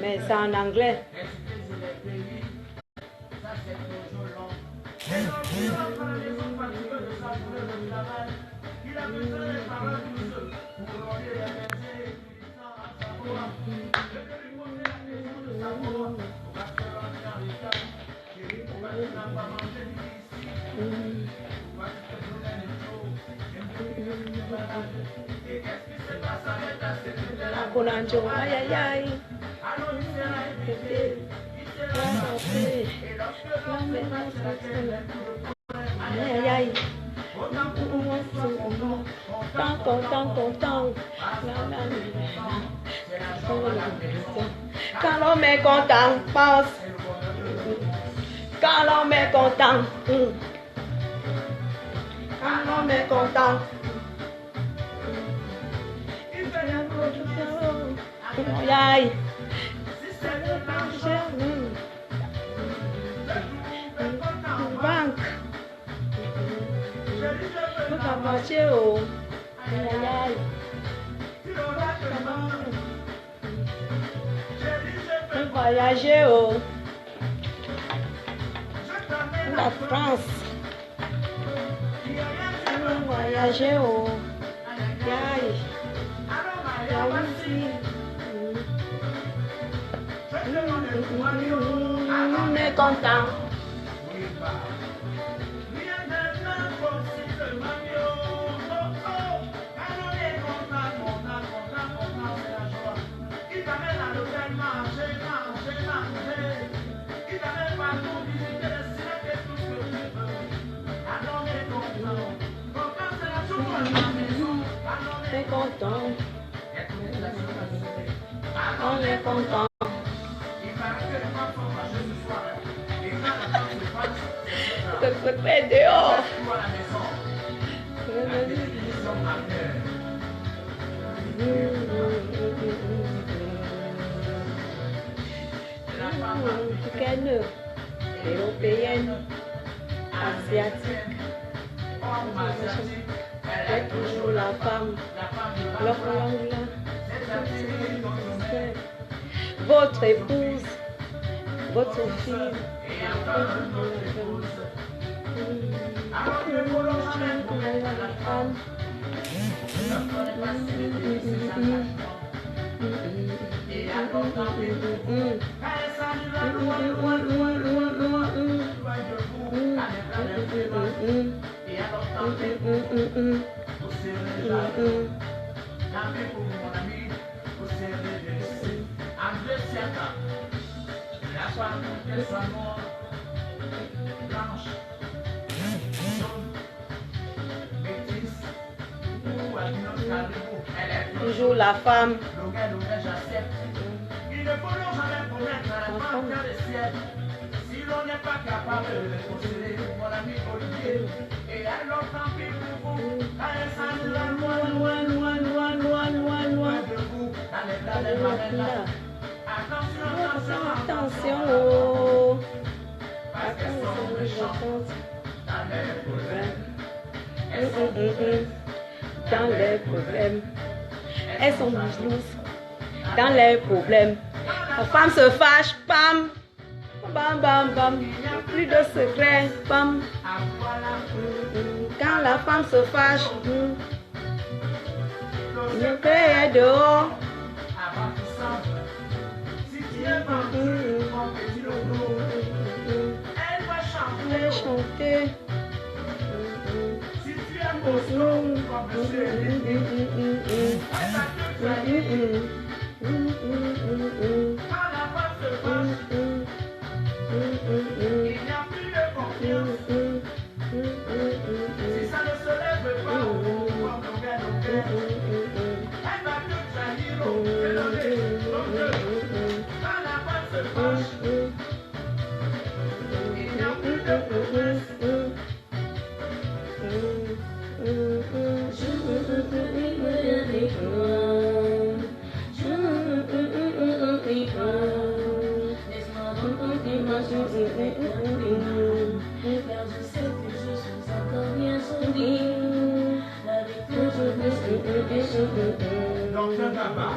Mais c'est en anglais. Aïe aïe aïe. Aïe aïe. Quand l'homme est content, pense. Quand l'homme est content. Quand l'homme est content. Aïe aïe. Banque. Nous avons marché au. Aïe aïe. Nous voyager au. La France. Nous voyager au. Aïe. La Russie. On est content. On est content. On est content. Se fait dehors. Africaine, européenne, asiatique, c'est toujours la femme. Votre épouse, votre fille. Toujours la femme. Il ne faut jamais promettre à la femme des ciels. Si l'on n'est pas capable de les consoler, mon ami Olivier, et alors tant pis pour vous, allez sans loin de vous, allez, attention, parce qu'elles sont méchantes dans les problèmes. Elles sont jalouses dans les problèmes. La femme se fâche, bam, bam, bam, bam, plus de secret, bam. Quand la femme se fâche, Le cœur est dehors. Si tu es vendu, mon petit logo, elle va chanter. Si tu es costaud, comme monsieur Lili, elle va te trahir. Quand la femme se fâche, il n'y a plus de confiance. Si ça ne se lève pas, comme nos gars, elle va te trahir. Quand la femme se fâche, il n'y a plus de promesse. Docteur Gaba.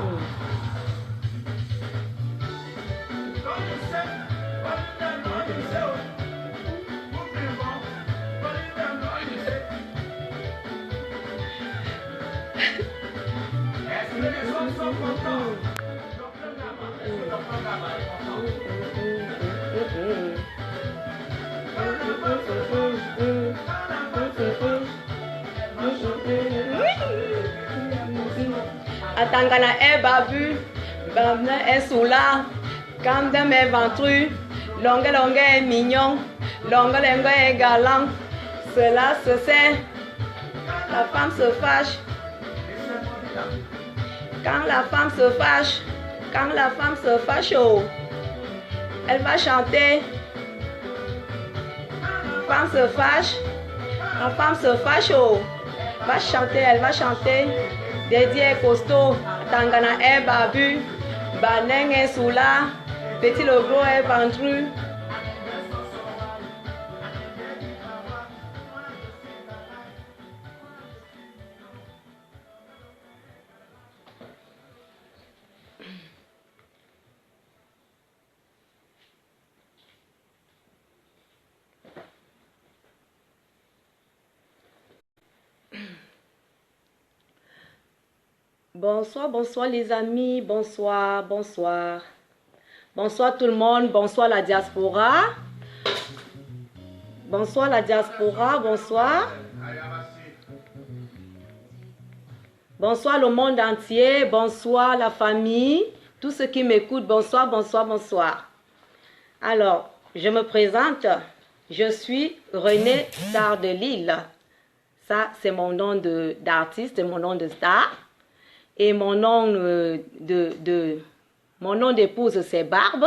Est-ce que les hommes sont contents? Docteur Gaba, est-ce que Docteur Gaba est content? Quand la femme se fâche, elle va chanter. Atangana est babu, Bamna est soula, Kamdem est ventru, Longue est mignon, Longue est galant. Cela se sait, la femme se fâche. Quand la femme se fâche, oh, elle va chanter. La femme se fâche, oh, elle va chanter. Dédié costaud, Tangana est babu, Baneng est soula, Petit logo est ventru. Bonsoir les amis, bonsoir tout le monde, bonsoir la diaspora, bonsoir le monde entier, bonsoir la famille, tous ceux qui m'écoutent, bonsoir. Alors, je me présente, je suis Renée Star de Lille, ça c'est mon nom d'artiste, mon nom de star. Et mon nom d'épouse, c'est Barbe.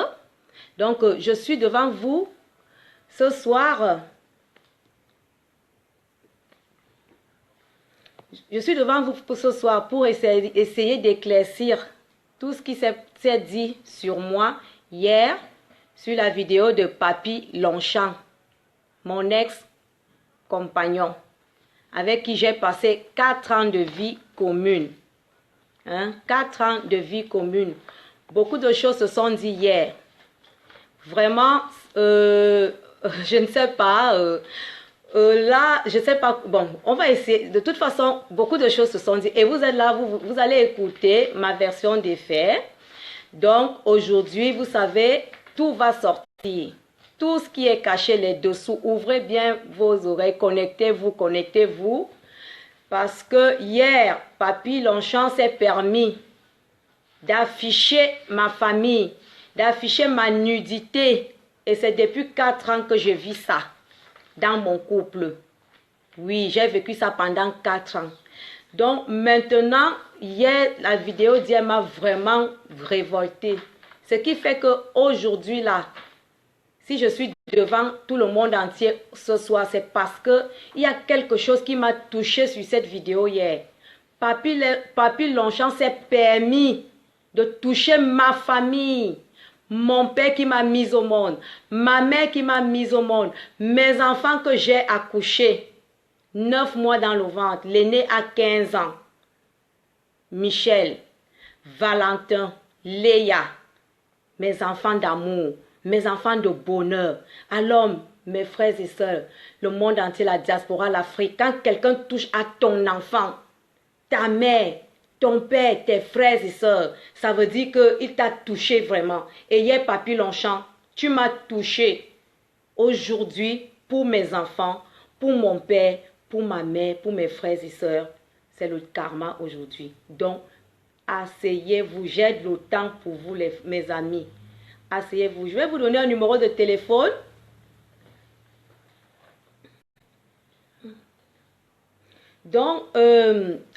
Donc, je suis devant vous ce soir. Je suis devant vous pour ce soir pour essayer d'éclaircir tout ce qui s'est dit sur moi hier sur la vidéo de Papy Longchamp, mon ex-compagnon, avec qui j'ai passé 4 ans de vie commune. 4 ans de vie commune. Beaucoup de choses se sont dites hier. Vraiment, je ne sais pas. Là, je ne sais pas. Bon, on va essayer. De toute façon, beaucoup de choses se sont dites. Et vous êtes là, vous allez écouter ma version des faits. Donc, aujourd'hui, vous savez, tout va sortir. Tout ce qui est caché là-dessous. Ouvrez bien vos oreilles. Connectez-vous. Parce que hier, Papy Longchamp s'est permis d'afficher ma famille, d'afficher ma nudité. Et c'est depuis 4 ans que je vis ça dans mon couple. Oui, j'ai vécu ça pendant 4 ans. Donc maintenant, hier, la vidéo d'hier m'a vraiment révoltée. Ce qui fait qu'aujourd'hui, là, si je suis devant tout le monde entier ce soir, c'est parce qu'il y a quelque chose qui m'a touché sur cette vidéo hier. Papy Longchamp s'est permis de toucher ma famille. Mon père qui m'a mise au monde. Ma mère qui m'a mise au monde. Mes enfants que j'ai accouchés. 9 mois dans le ventre. L'aîné a 15 ans. Michel, Valentin, Léa. Mes enfants d'amour. Mes enfants de bonheur. Alors, mes frères et sœurs, le monde entier, la diaspora, l'Afrique, quand quelqu'un touche à ton enfant, ta mère, ton père, tes frères et sœurs, ça veut dire qu'il t'a touché vraiment. Et hier, Papy Longchamp, tu m'as touché aujourd'hui pour mes enfants, pour mon père, pour ma mère, pour mes frères et sœurs. C'est le karma aujourd'hui. Donc, asseyez-vous. J'ai le temps pour vous, mes amis. Asseyez-vous. Je vais vous donner un numéro de téléphone. Donc,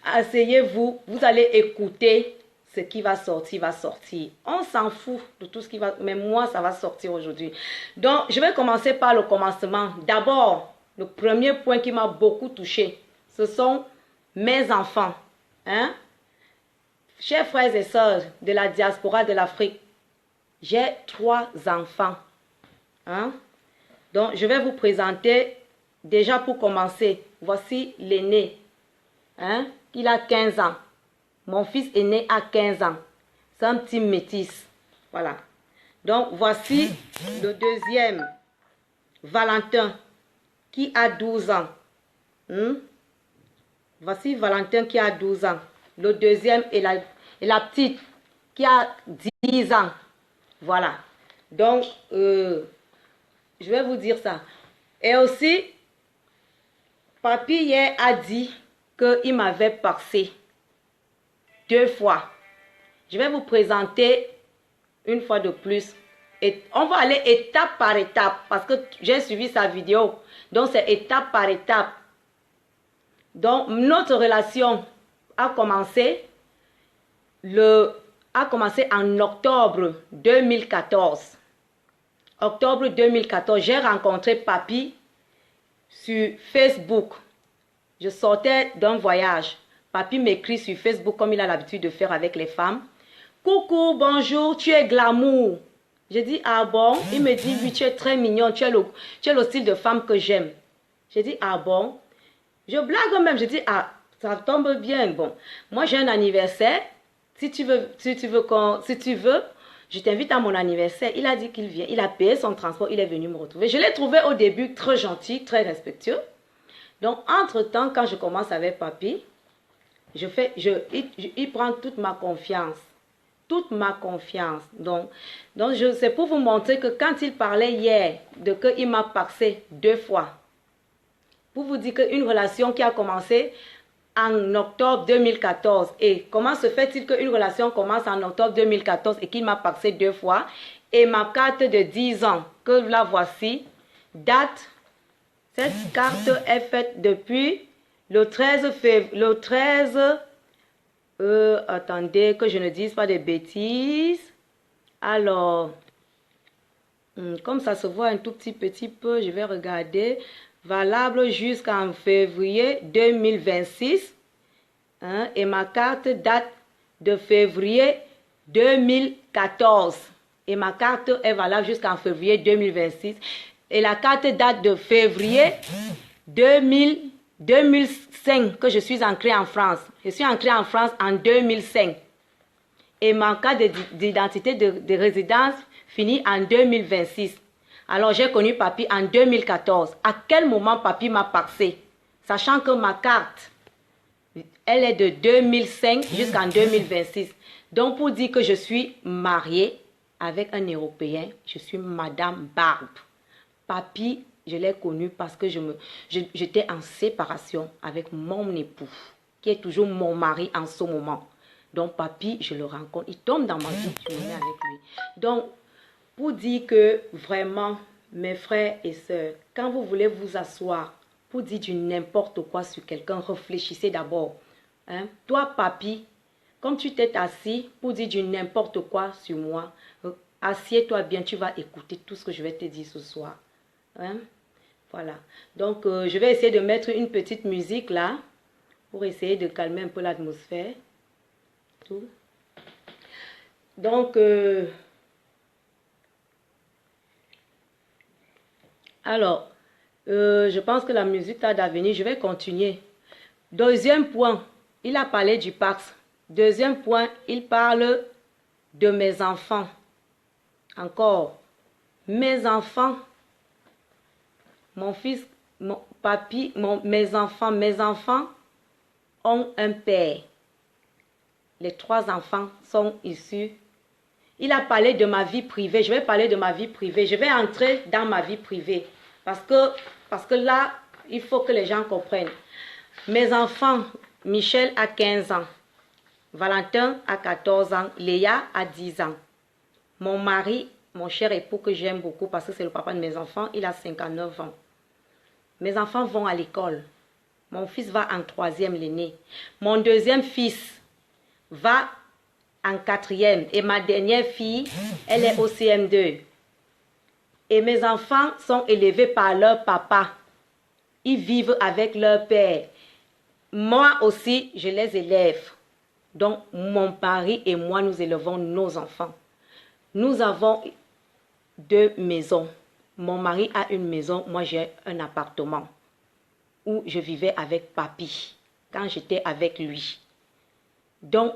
asseyez-vous. Vous allez écouter ce qui va sortir, va sortir. On s'en fout de tout ce qui va... Mais moi, ça va sortir aujourd'hui. Donc, je vais commencer par le commencement. D'abord, le premier point qui m'a beaucoup touché, ce sont mes enfants. Hein? Chers frères et sœurs de la diaspora de l'Afrique, j'ai 3 enfants. Hein? Donc, je vais vous présenter, déjà pour commencer, voici l'aîné. Hein? Il a 15 ans. Mon fils aîné a 15 ans. C'est un petit métis. Voilà. Donc, voici le deuxième, Valentin, qui a 12 ans. Voici Valentin qui a 12 ans. Le deuxième est la petite qui a 10 ans. Voilà. Donc, je vais vous dire ça. Et aussi, Papy hier a dit qu'il m'avait passé 2 fois. Je vais vous présenter une fois de plus. Et on va aller étape par étape parce que j'ai suivi sa vidéo. Donc, c'est étape par étape. Donc, notre relation a commencé en octobre 2014. Octobre 2014, j'ai rencontré Papy sur Facebook. Je sortais d'un voyage. Papy m'écrit sur Facebook comme il a l'habitude de faire avec les femmes. Coucou, bonjour, tu es glamour. Je dis, ah bon? Il me dit, oui, tu es très mignon, tu es le style de femme que j'aime. Je dis, ah bon? Je blague même, je dis, ah, ça tombe bien. Bon, moi j'ai un anniversaire. Si tu veux, je t'invite à mon anniversaire. Il a dit qu'il vient. Il a payé son transport. Il est venu me retrouver. Je l'ai trouvé au début très gentil, très respectueux. Donc, entre-temps, quand je commence avec Papy, il prend toute ma confiance. Toute ma confiance. Donc c'est pour vous montrer que quand il parlait hier, qu'il m'a paxé 2 fois. Pour vous dire qu'une relation qui a commencé en octobre 2014. Et comment se fait-il qu'une relation commence en octobre 2014 et qu'il m'a paxé 2 fois? Et ma carte de 10 ans, que la voici, date, cette carte est faite depuis le 13 février, attendez que je ne dise pas de bêtises. Alors, comme ça se voit un tout petit peu, je vais regarder. Valable jusqu'en février 2026. Hein, et ma carte date de février 2014. Et ma carte est valable jusqu'en février 2026. Et la carte date de février 2005 que je suis entrée en France. Je suis entrée en France en 2005. Et ma carte d'identité de résidence finit en 2026. Alors, j'ai connu Papy en 2014. À quel moment Papy m'a paxé? Sachant que ma carte, elle est de 2005 jusqu'en 2026. Donc, pour dire que je suis mariée avec un Européen, je suis Madame Barbe. Papy, je l'ai connu parce que j'étais en séparation avec mon époux, qui est toujours mon mari en ce moment. Donc, Papy, je le rencontre. Il tombe dans ma vie, je me mets avec lui. Donc, pour dire que vraiment, mes frères et sœurs, quand vous voulez vous asseoir pour dire du n'importe quoi sur quelqu'un, réfléchissez d'abord. Hein? Toi, Papy, comme tu t'es assis pour dire du n'importe quoi sur moi, assieds-toi bien, tu vas écouter tout ce que je vais te dire ce soir. Hein? Voilà. Donc, je vais essayer de mettre une petite musique là, pour essayer de calmer un peu l'atmosphère. Tout. Donc, alors, je pense que la musique a d'avenir. Je vais continuer. Deuxième point, il a parlé du Pax. Deuxième point, il parle de mes enfants. Encore, mes enfants, mon fils, mon papy, mes enfants ont un père. les 3 enfants sont issus. Il a parlé de ma vie privée. Je vais parler de ma vie privée. Je vais entrer dans ma vie privée. Parce que là, il faut que les gens comprennent. Mes enfants, Michel a 15 ans. Valentin a 14 ans. Léa a 10 ans. Mon mari, mon cher époux que j'aime beaucoup parce que c'est le papa de mes enfants, il a 59 ans. Mes enfants vont à l'école. Mon fils va en 3e, l'aîné. Mon 2e fils va en 4e. Et ma dernière fille, elle est au CM2. Et mes enfants sont élevés par leur papa. Ils vivent avec leur père. Moi aussi, je les élève. Donc, mon mari et moi, nous élevons nos enfants. Nous avons 2 maisons. Mon mari a une maison, moi j'ai un appartement où je vivais avec papy quand j'étais avec lui. Donc,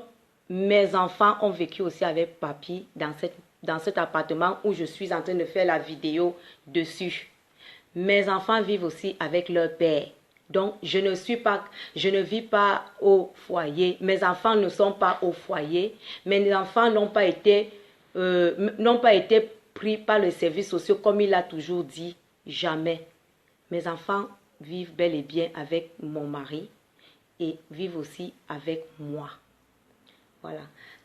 mes enfants ont vécu aussi avec papy dans cet appartement où je suis en train de faire la vidéo dessus. Mes enfants vivent aussi avec leur père. Donc, je ne vis pas au foyer. Mes enfants ne sont pas au foyer. Mes enfants n'ont pas été pris par les services sociaux comme il a toujours dit. Jamais. Mes enfants vivent bel et bien avec mon mari et vivent aussi avec moi. Voilà.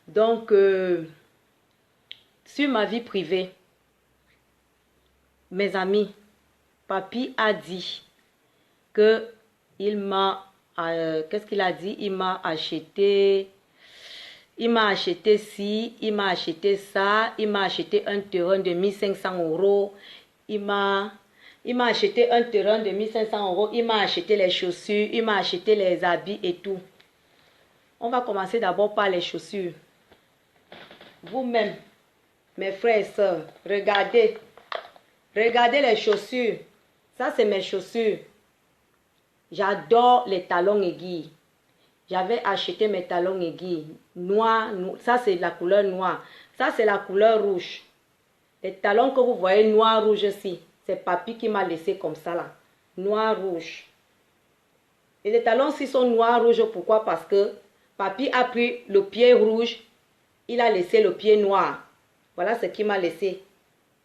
Donc, sur ma vie privée, mes amis, papy a dit que il m'a... qu'est-ce qu'il a dit? Il m'a acheté ci, il m'a acheté ça, il m'a acheté un terrain de 1500 €. Il m'a acheté un terrain de 1500 €. Il m'a acheté les chaussures, il m'a acheté les habits et tout. On va commencer d'abord par les chaussures. Vous-même, mes frères et sœurs, regardez. Regardez les chaussures. Ça, c'est mes chaussures. J'adore les talons aiguilles. J'avais acheté mes talons aiguilles. Noir, ça c'est la couleur noire. Ça c'est la couleur rouge. Les talons que vous voyez noir, rouge ici, c'est papy qui m'a laissé comme ça là. Noir, rouge. Et les talons-ci sont noirs, rouges. Pourquoi? Parce que papy a pris le pied rouge. Il a laissé le pied noir. Voilà ce qu'il m'a laissé.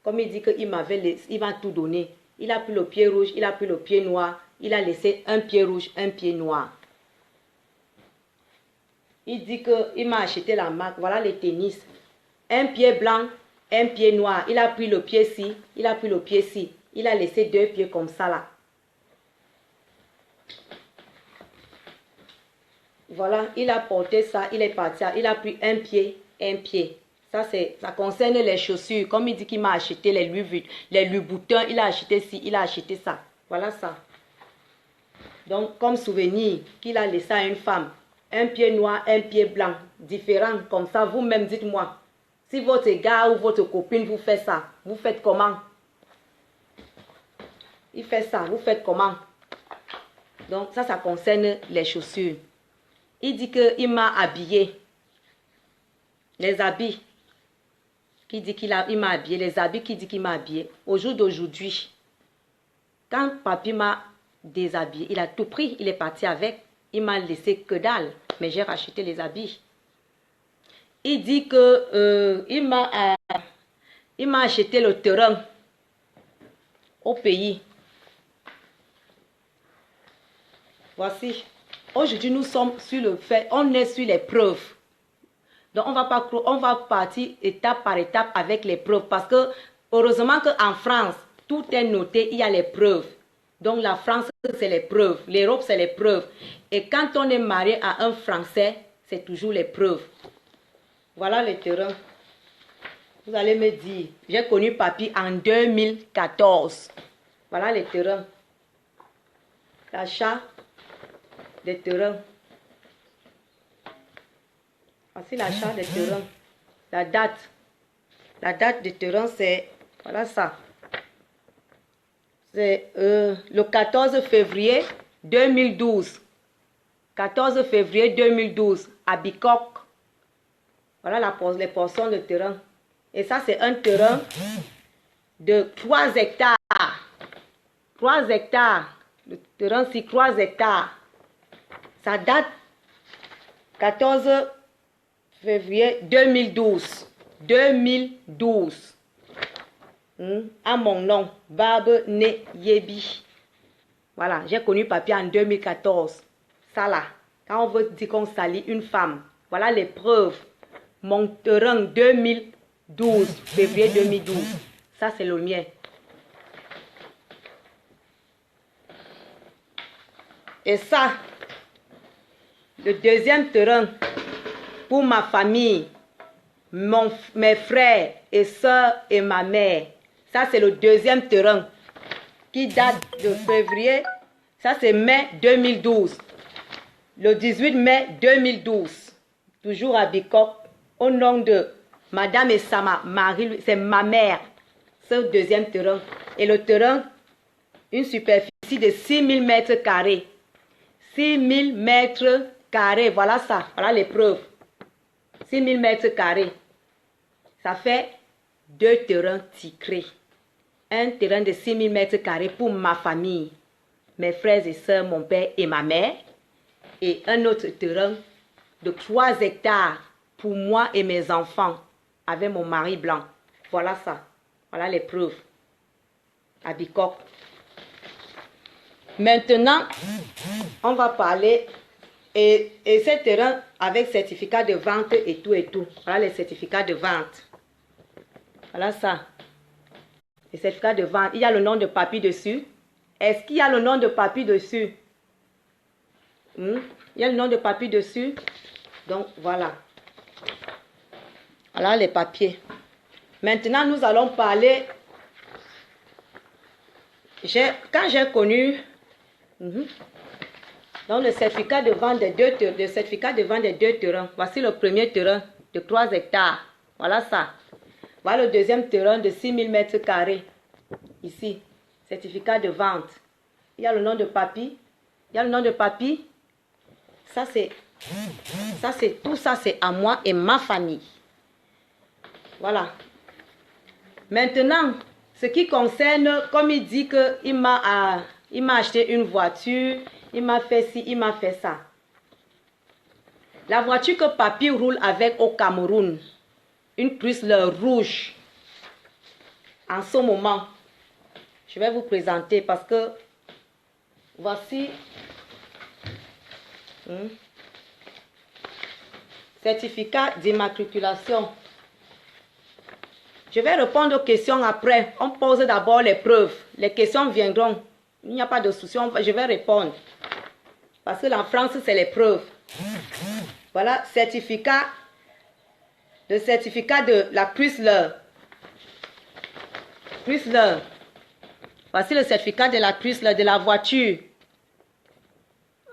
Comme il dit qu'il m'a tout donné. Il a pris le pied rouge, il a pris le pied noir. Il a laissé un pied rouge, un pied noir. Il dit qu'il m'a acheté la marque. Voilà les tennis. Un pied blanc, un pied noir. Il a pris le pied-ci, il a pris le pied-ci. Il a laissé 2 pieds comme ça là. Voilà, il a porté ça, il est parti. Il a pris un pied, un pied. Ça concerne les chaussures. Comme il dit qu'il m'a acheté les Louis-Boutins, il a acheté ci, il a acheté ça. Voilà ça. Donc, comme souvenir qu'il a laissé à une femme. Un pied noir, un pied blanc. Différent comme ça. Vous-même, dites-moi. Si votre gars ou votre copine vous fait ça, vous faites comment? Il fait ça, vous faites comment? Donc, ça concerne les chaussures. Il dit qu'il m'a habillé. Les habits. Qui dit qu'il m'a habillé. Les habits qui dit qu'il m'a habillé. Au jour d'aujourd'hui, quand papy m'a déshabillé, il a tout pris. Il est parti avec. Il m'a laissé que dalle. Mais j'ai racheté les habits. Il dit que il m'a acheté le terrain au pays. Voici. Aujourd'hui, nous sommes sur le fait. On est sur les preuves. Donc, on va partir étape par étape avec les preuves. Parce que, heureusement qu'en France, tout est noté, il y a les preuves. Donc, la France, c'est les preuves. L'Europe, c'est les preuves. Et quand on est marié à un Français, c'est toujours les preuves. Voilà les terrains. Vous allez me dire, j'ai connu papy en 2014. Voilà les terrains. L'achat des terrains. Voici l'achat des terrains. La date. La date des terrains, c'est... Voilà ça. C'est le 14 février 2012. 14 février 2012, à Bicoque. Voilà les portions de terrain. Et ça, c'est un terrain de 3 hectares. 3 hectares. Le terrain, c'est 3 hectares. Ça date 14 février 2012. 2012. À mon nom, Barbe Né Yebi. Voilà, j'ai connu papier en 2014. Ça là, quand on veut dire qu'on salit une femme, voilà les preuves. Mon terrain 2012, février 2012. Ça, c'est le mien. Et ça, le deuxième terrain pour ma famille, mes frères et soeurs et ma mère. Ça, c'est le deuxième terrain qui date de février. Ça, c'est mai 2012. Le 18 mai 2012. Toujours à Bicop, au nom de Madame Essama, Marie, c'est ma mère. Ce deuxième terrain. Et le terrain, une superficie de 6000 mètres carrés. 6000 mètres carrés, voilà ça, voilà les preuves. 6000 mètres carrés. Ça fait 2 terrains titrés. Un terrain de 6000 mètres carrés pour ma famille, mes frères et sœurs, mon père et ma mère. Et un autre terrain de 3 hectares pour moi et mes enfants, avec mon mari blanc. Voilà ça. Voilà les preuves. À Bicop. Maintenant, on va parler et ce terrain avec certificat de vente et tout et tout. Voilà les certificats de vente. Voilà ça. Les certificats de vente. Il y a le nom de papy dessus. Est-ce qu'il y a le nom de papy dessus? Il y a le nom de papy dessus. Donc, voilà. Voilà les papiers. Maintenant, nous allons parler. Quand j'ai connu donc le certificat de vente des deux terrains. Voici le premier terrain de 3 hectares. Voilà ça. Voilà le deuxième terrain de 6000 mètres carrés. Ici. Certificat de vente. Il y a le nom de papy. Il y a le nom de papy. Tout ça, c'est à moi et ma famille. Voilà. Maintenant, ce qui concerne, comme il dit qu'il m'a acheté une voiture, il m'a fait ci, il m'a fait ça. La voiture que papy roule avec au Cameroun, une Chrysler rouge, en ce moment, je vais vous présenter parce que voici certificat d'immatriculation. Je vais répondre aux questions après. On pose d'abord les preuves. Les questions viendront. Il n'y a pas de souci. Je vais répondre. Parce que en France, c'est les preuves. Voilà, certificat de la Chrysler. Chrysler. Voici le certificat de la Chrysler, de la voiture.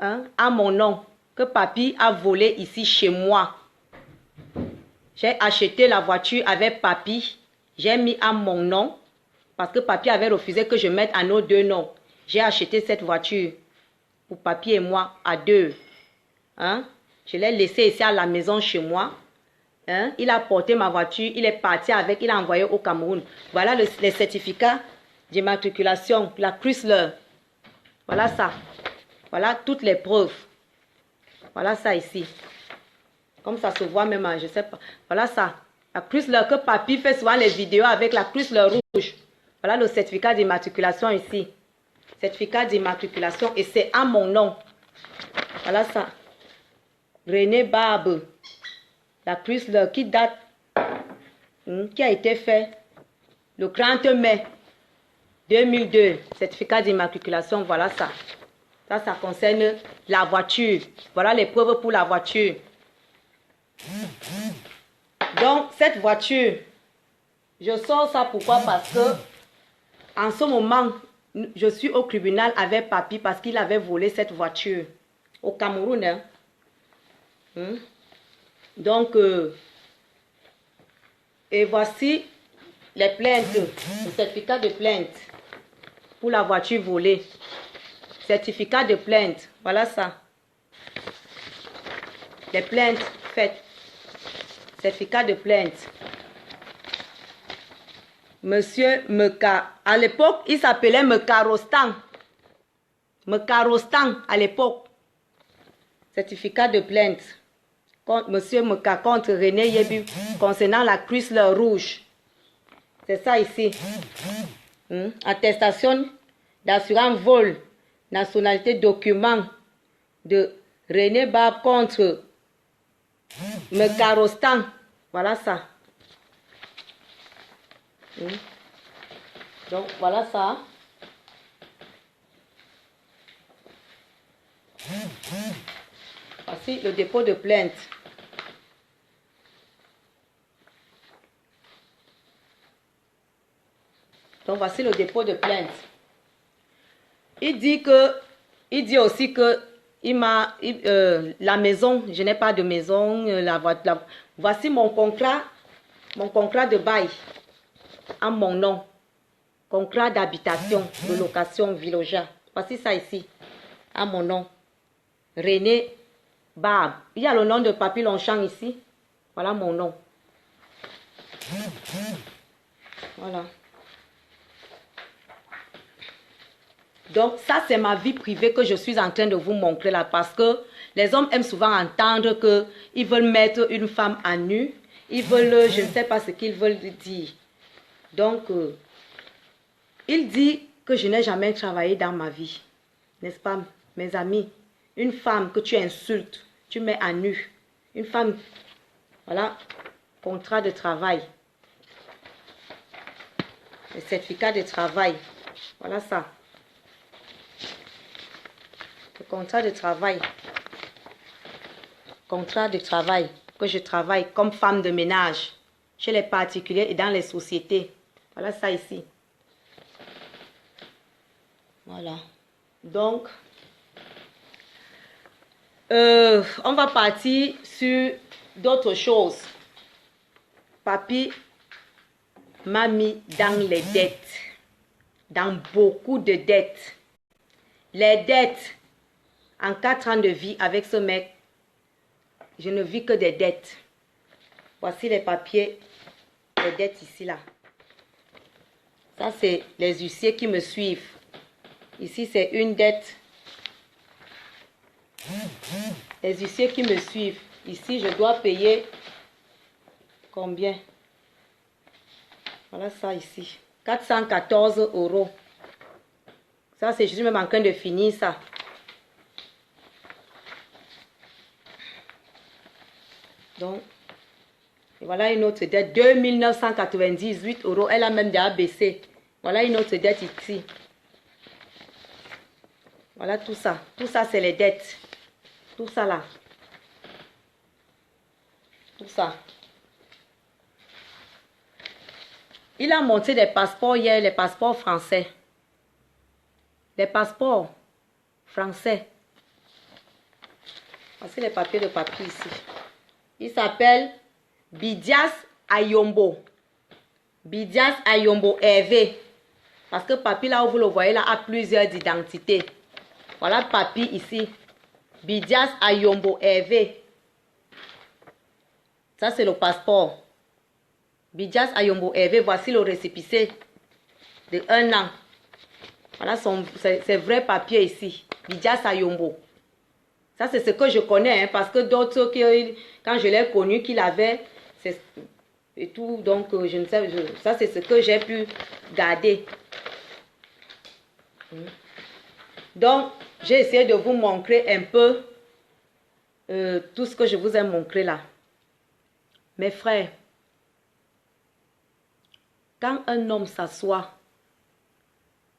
À mon nom. Que papy a volé ici chez moi. J'ai acheté la voiture avec papy. J'ai mis à mon nom. Parce que papy avait refusé que je mette à nos deux noms. J'ai acheté cette voiture. Pour papy et moi à deux. Je l'ai laissé ici à la maison chez moi. Il a porté ma voiture. Il est parti avec. Il a envoyé au Cameroun. Voilà les certificats d'immatriculation. La Chrysler. Voilà ça. Voilà toutes les preuves. Voilà ça ici. Comme ça se voit même, je sais pas. Voilà ça. La Chrysler que papy fait souvent les vidéos avec la Chrysler rouge. Voilà le certificat d'immatriculation ici. Certificat d'immatriculation et c'est à mon nom. Voilà ça. René Barbe. La Chrysler qui date, qui a été fait le 30 mai 2002. Certificat d'immatriculation, voilà ça. Ça concerne la voiture. Voilà les preuves pour la voiture. Donc, cette voiture, je sors ça pourquoi? Parce que, en ce moment, je suis au tribunal avec papy parce qu'il avait volé cette voiture au Cameroun. Donc, et voici les plaintes, le certificat de plainte pour la voiture volée. Certificat de plainte, voilà ça. Les plaintes faites. Certificat de plainte. Monsieur Meka, à l'époque, il s'appelait Mekarostan. Mekarostan, à l'époque. Certificat de plainte. contre Monsieur Meka, contre René Yebu, concernant la Chrysler rouge. C'est ça ici. Attestation d'assurance vol, nationalité, document de René Bab contre Meka Rostan. Voilà ça. Donc, voilà ça. Voici le dépôt de plainte. Donc, voici le dépôt de plainte. Il dit aussi que la maison, je n'ai pas de maison, voici mon contrat de bail en mon nom. Contrat d'habitation, de location, Villoja. Voici ça ici, à mon nom. René Bab. Il y a le nom de Papi Longchamp ici. Voilà mon nom. Voilà. Donc, ça, c'est ma vie privée que je suis en train de vous montrer là. Parce que les hommes aiment souvent entendre qu'ils veulent mettre une femme à nu. Ils veulent, je ne sais pas ce qu'ils veulent dire. Donc, il dit que je n'ai jamais travaillé dans ma vie. N'est-ce pas, mes amis? Une femme que tu insultes, tu mets à nu. Une femme, voilà, contrat de travail. Le certificat de travail. Voilà ça. Le contrat de travail. Contrat de travail. Que je travaille comme femme de ménage. Chez les particuliers et dans les sociétés. Voilà ça ici. Voilà. Donc, on va partir sur d'autres choses. Papi m'a mis dans les dettes. Dans beaucoup de dettes. Les dettes. En 4 ans de vie avec ce mec, je ne vis que des dettes. Voici les papiers. Les dettes ici, là. Ça, c'est les huissiers qui me suivent. Ici, c'est une dette. Les huissiers qui me suivent. Ici, je dois payer combien? Voilà ça ici. 414 €. Ça, c'est, je suis même en train de finir ça. Donc, et voilà une autre dette. 2998 €. Elle a même déjà baissé. Voilà une autre dette ici. Voilà tout ça. Tout ça, c'est les dettes. Tout ça là. Tout ça. Il a monté des passeports hier, les passeports français. Les passeports français. Voici les papiers de papier ici. Il s'appelle Bidias Ayombo. Bidias Ayombo Hervé. Parce que Papi, là où vous le voyez, là, a plusieurs identités. Voilà Papi ici. Bidias Ayombo Hervé. Ça, c'est le passeport. Bidias Ayombo Hervé. Voici le récépissé de 1 an. Voilà ses vrais papiers ici. Bidias Ayombo. Ça, c'est ce que je connais. Hein, parce que d'autres, quand je l'ai connu, qu'il avait... Et tout, donc je ne sais, ça c'est ce que j'ai pu garder. Donc, j'ai essayé de vous montrer un peu tout ce que je vous ai montré là. Mes frères, quand un homme s'assoit,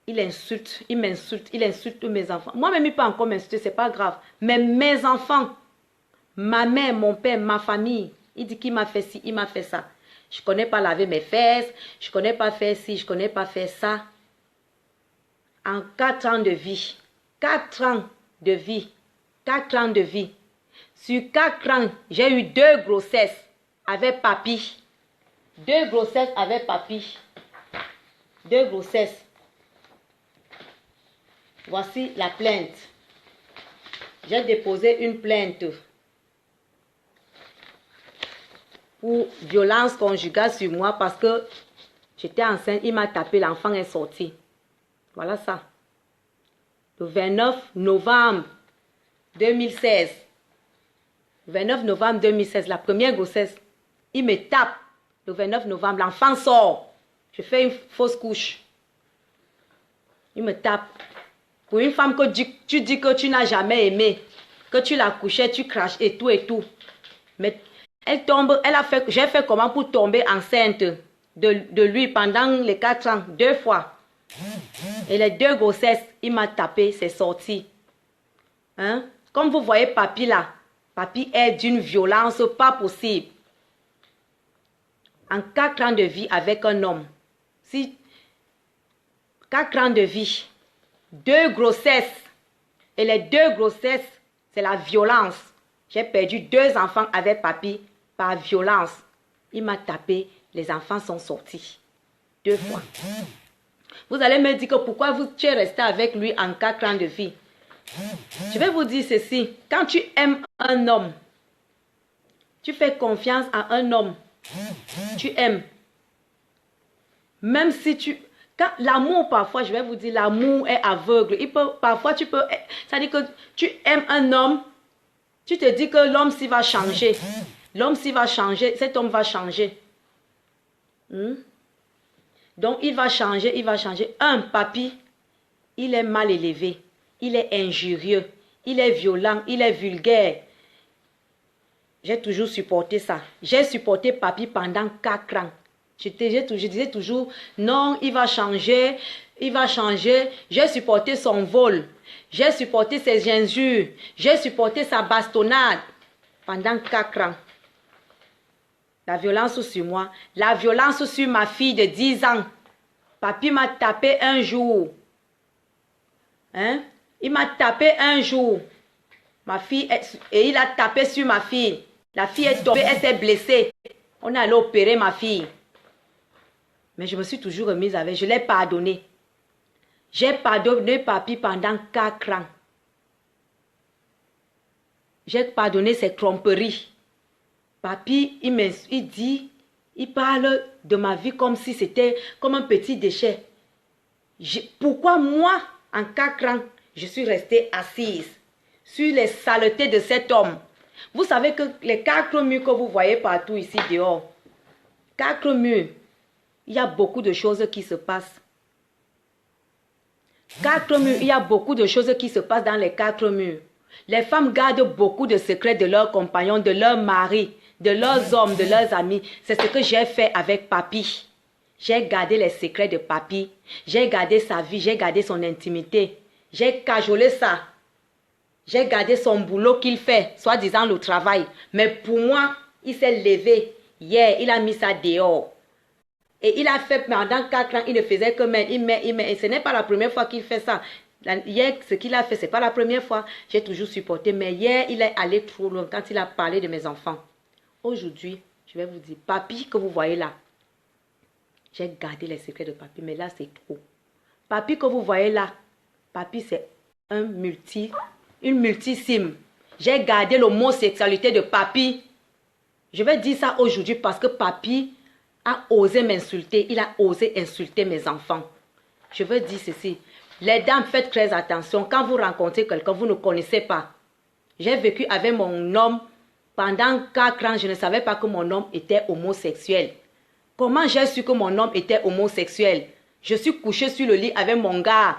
il m'insulte mes enfants. Moi-même, il peut encore m'insulter, c'est pas grave. Mais mes enfants, ma mère, mon père, ma famille, il dit qu'il m'a fait ci, il m'a fait ça. Je ne connais pas laver mes fesses, je ne connais pas faire ci, je ne connais pas faire ça. En 4 ans de vie, 4 ans de vie, 4 ans de vie. Sur 4 ans, j'ai eu 2 grossesses avec Papi. 2 grossesses avec Papi. 2 grossesses. Voici la plainte. J'ai déposé une plainte pour violence conjugale sur moi parce que j'étais enceinte, il m'a tapé, l'enfant est sorti. Voilà ça. Le 29 novembre 2016. 29 novembre 2016, la première grossesse. Il me tape. Le 29 novembre, l'enfant sort. Je fais une fausse couche. Il me tape. Pour une femme que tu dis que tu n'as jamais aimé, que tu l'as couché, tu craches et tout et tout. Mais elle tombe, j'ai fait comment pour tomber enceinte de lui pendant les 4 ans, 2 fois. Et les 2 grossesses, il m'a tapé, c'est sorti. Hein? Comme vous voyez papy là, papy est d'une violence pas possible. En 4 ans de vie avec un homme, si 4 ans de vie, 2 grossesses, et les 2 grossesses, c'est la violence. J'ai perdu 2 enfants avec papy par violence. Il m'a tapé, les enfants sont sortis 2 fois. Vous allez me dire que pourquoi tu es resté avec lui en 4 ans de vie. Je vais vous dire ceci, quand tu aimes un homme, tu fais confiance à un homme, tu aimes. Même si l'amour parfois, je vais vous dire, l'amour est aveugle. Parfois tu peux, ça dit que tu aimes un homme, tu te dis que l'homme s'il va changer. L'homme s'il va changer, cet homme va changer. Donc il va changer, il va changer. Papy, il est mal élevé, il est injurieux, il est violent, il est vulgaire. J'ai toujours supporté ça. J'ai supporté papy pendant 4 ans. Je disais toujours, non, il va changer, il va changer. J'ai supporté son vol. J'ai supporté ses injures. J'ai supporté sa bastonnade pendant 4 ans. La violence sur moi. La violence sur ma fille de 10 ans. Papy m'a tapé un jour. Hein? Il m'a tapé un jour. Ma fille, et il a tapé sur ma fille. La fille est tombée, elle s'est blessée. On est allé opérer ma fille. Mais je me suis toujours remise avec. Je l'ai pardonné. J'ai pardonné papy pendant 4 ans. J'ai pardonné ses tromperies. Papy, il parle de ma vie comme si c'était comme un petit déchet. Pourquoi moi, en 4 ans, je suis restée assise sur les saletés de cet homme? Vous savez que les 4 murs que vous voyez partout ici dehors, 4 murs, il y a beaucoup de choses qui se passent. 4 murs, il y a beaucoup de choses qui se passent dans les 4 murs. Les femmes gardent beaucoup de secrets de leurs compagnons, de leurs maris, de leurs hommes, de leurs amis. C'est ce que j'ai fait avec papy. J'ai gardé les secrets de papy. J'ai gardé sa vie, j'ai gardé son intimité. J'ai cajolé ça. J'ai gardé son boulot qu'il fait, soi-disant le travail. Mais pour moi, il s'est levé. Hier, il a mis ça dehors. Et il a fait pendant 4 ans, il ne faisait que mettre, il met. Et ce n'est pas la première fois qu'il fait ça. Hier, ce qu'il a fait, ce n'est pas la première fois. J'ai toujours supporté. Mais hier, il est allé trop loin quand il a parlé de mes enfants. Aujourd'hui, je vais vous dire, papy que vous voyez là, j'ai gardé les secrets de papy, mais là, c'est trop. Papy que vous voyez là, papy, c'est une multisime. J'ai gardé l'homosexualité de papy. Je vais dire ça aujourd'hui parce que papy a osé m'insulter. Il a osé insulter mes enfants. Je veux dire ceci. Les dames, faites très attention. Quand vous rencontrez quelqu'un, vous ne connaissez pas. J'ai vécu avec mon homme pendant 4 ans. Je ne savais pas que mon homme était homosexuel. Comment j'ai su que mon homme était homosexuel? Je suis couchée sur le lit avec mon gars.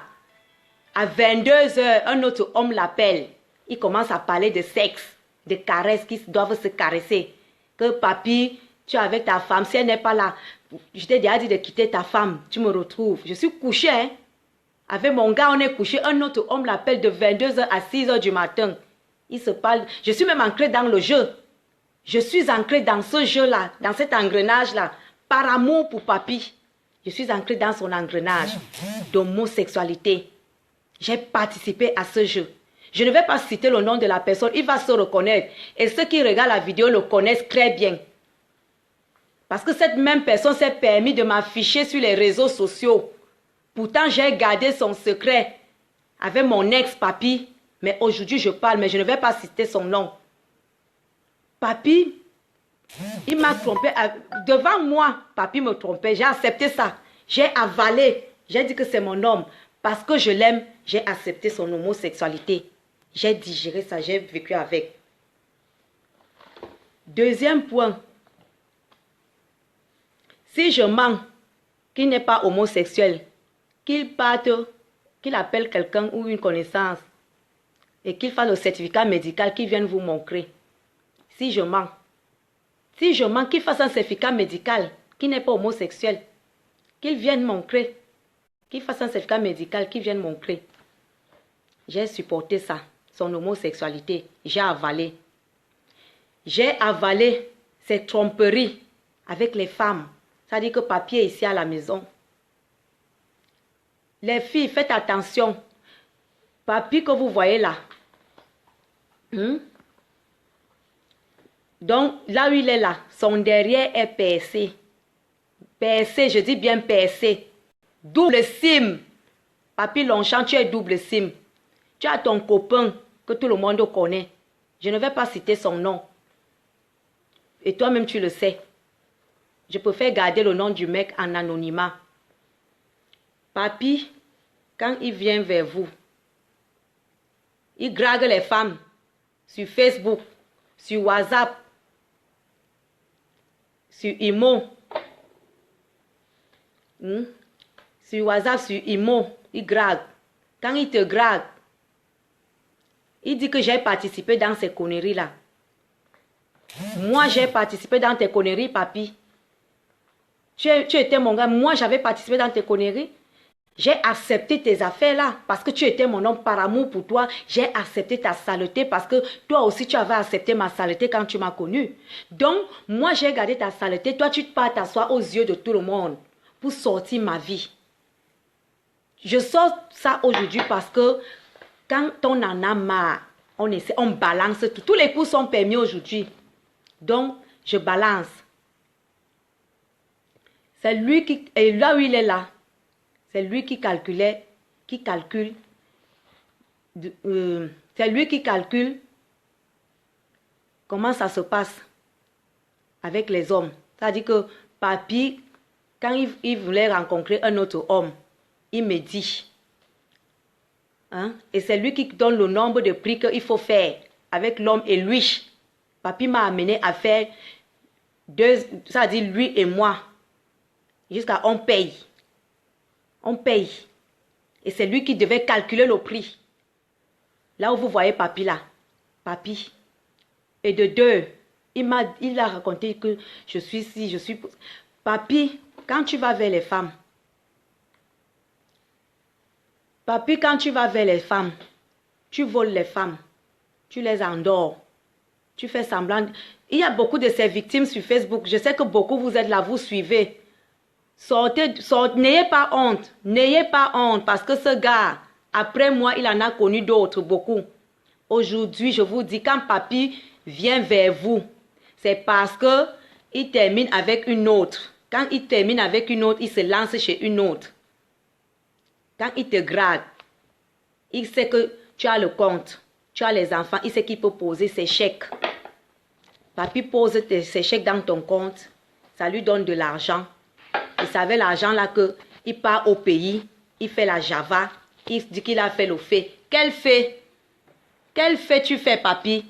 À 22 h, un autre homme l'appelle. Il commence à parler de sexe, de caresses qui doivent se caresser. Que papy, tu es avec ta femme, si elle n'est pas là, je t'ai déjà dit de quitter ta femme, tu me retrouves. Je suis couchée, hein? Avec mon gars, on est couché. Un autre homme l'appelle de 22 h à 6 h du matin. Il se parle. Je suis même ancrée dans le jeu. Je suis ancrée dans ce jeu-là, dans cet engrenage-là. Par amour pour papy, je suis ancrée dans son engrenage d'homosexualité. J'ai participé à ce jeu. Je ne vais pas citer le nom de la personne, il va se reconnaître. Et ceux qui regardent la vidéo le connaissent très bien. Parce que cette même personne s'est permis de m'afficher sur les réseaux sociaux. Pourtant, j'ai gardé son secret avec mon ex-papy. Mais aujourd'hui, je parle, mais je ne vais pas citer son nom. Papy, il m'a trompé. Devant moi, papy me trompait. J'ai accepté ça. J'ai avalé. J'ai dit que c'est mon homme. Parce que je l'aime, j'ai accepté son homosexualité. J'ai digéré ça, j'ai vécu avec. Deuxième point. Si je mens qu'il n'est pas homosexuel, qu'il parte, qu'il appelle quelqu'un ou une connaissance et qu'il fasse le certificat médical qu'il vienne vous montrer. Si je mens, qu'il fasse un certificat médical qui n'est pas homosexuel, qu'il vienne montrer, qu'il fasse un certificat médical qu'il vienne montrer. J'ai supporté ça, son homosexualité, j'ai avalé. J'ai avalé ces tromperies avec les femmes. Ça dit que papier est ici à la maison. Les filles, faites attention. Papier que vous voyez là. Donc, là où il est là, son derrière est percé. Percé, je dis bien percé. Double sim. Papi Longchamp, tu es double sim. Tu as ton copain que tout le monde connaît. Je ne vais pas citer son nom. Et toi-même, tu le sais. Je préfère garder le nom du mec en anonymat. Papi, quand il vient vers vous, il drague les femmes sur Facebook, sur WhatsApp, sur Imo. Sur WhatsApp, sur Imo, il drague. Quand il te drague, il dit que j'ai participé dans ces conneries-là. Moi, j'ai participé dans tes conneries, papi. Tu étais mon gars. Moi, j'avais participé dans tes conneries. J'ai accepté tes affaires-là parce que tu étais mon homme par amour pour toi. J'ai accepté ta saleté parce que toi aussi, tu avais accepté ma saleté quand tu m'as connu. Donc, moi, j'ai gardé ta saleté. Toi, tu te pars t'asseoir aux yeux de tout le monde pour sortir ma vie. Je sors ça aujourd'hui parce que quand on en a marre, on balance tout. Tous les coups sont permis aujourd'hui. Donc, je balance. C'est lui qui... Et là où il est là, c'est lui qui calcule. C'est lui qui calcule comment ça se passe avec les hommes. C'est-à-dire que papi, quand il voulait rencontrer un autre homme, il me dit. Et c'est lui qui donne le nombre de prix qu'il faut faire avec l'homme et lui. Papi m'a amené à faire ça dit lui et moi. Jusqu'à on paye. On paye. Et c'est lui qui devait calculer le prix. Là où vous voyez papi là. Papi. Et de deux, il a raconté que je suis si, je suis... Papi, quand tu vas vers les femmes. Papi, quand tu vas vers les femmes, tu voles les femmes. Tu les endors. Tu fais semblant. Il y a beaucoup de ces victimes sur Facebook. Je sais que beaucoup vous êtes là, vous suivez. Sortez, n'ayez pas honte. N'ayez pas honte parce que ce gars, après moi, il en a connu d'autres, beaucoup. Aujourd'hui, je vous dis, quand papi vient vers vous, c'est parce que il termine avec une autre. Quand il termine avec une autre, il se lance chez une autre. Quand il te grade, il sait que tu as le compte. Tu as les enfants, il sait qu'il peut poser ses chèques. Papi pose ses chèques dans ton compte. Ça lui donne de l'argent. Il savait l'argent là qu'il part au pays. Il fait la Java. Il dit qu'il a fait le fait. Quel fait? Quel fait tu fais, papi?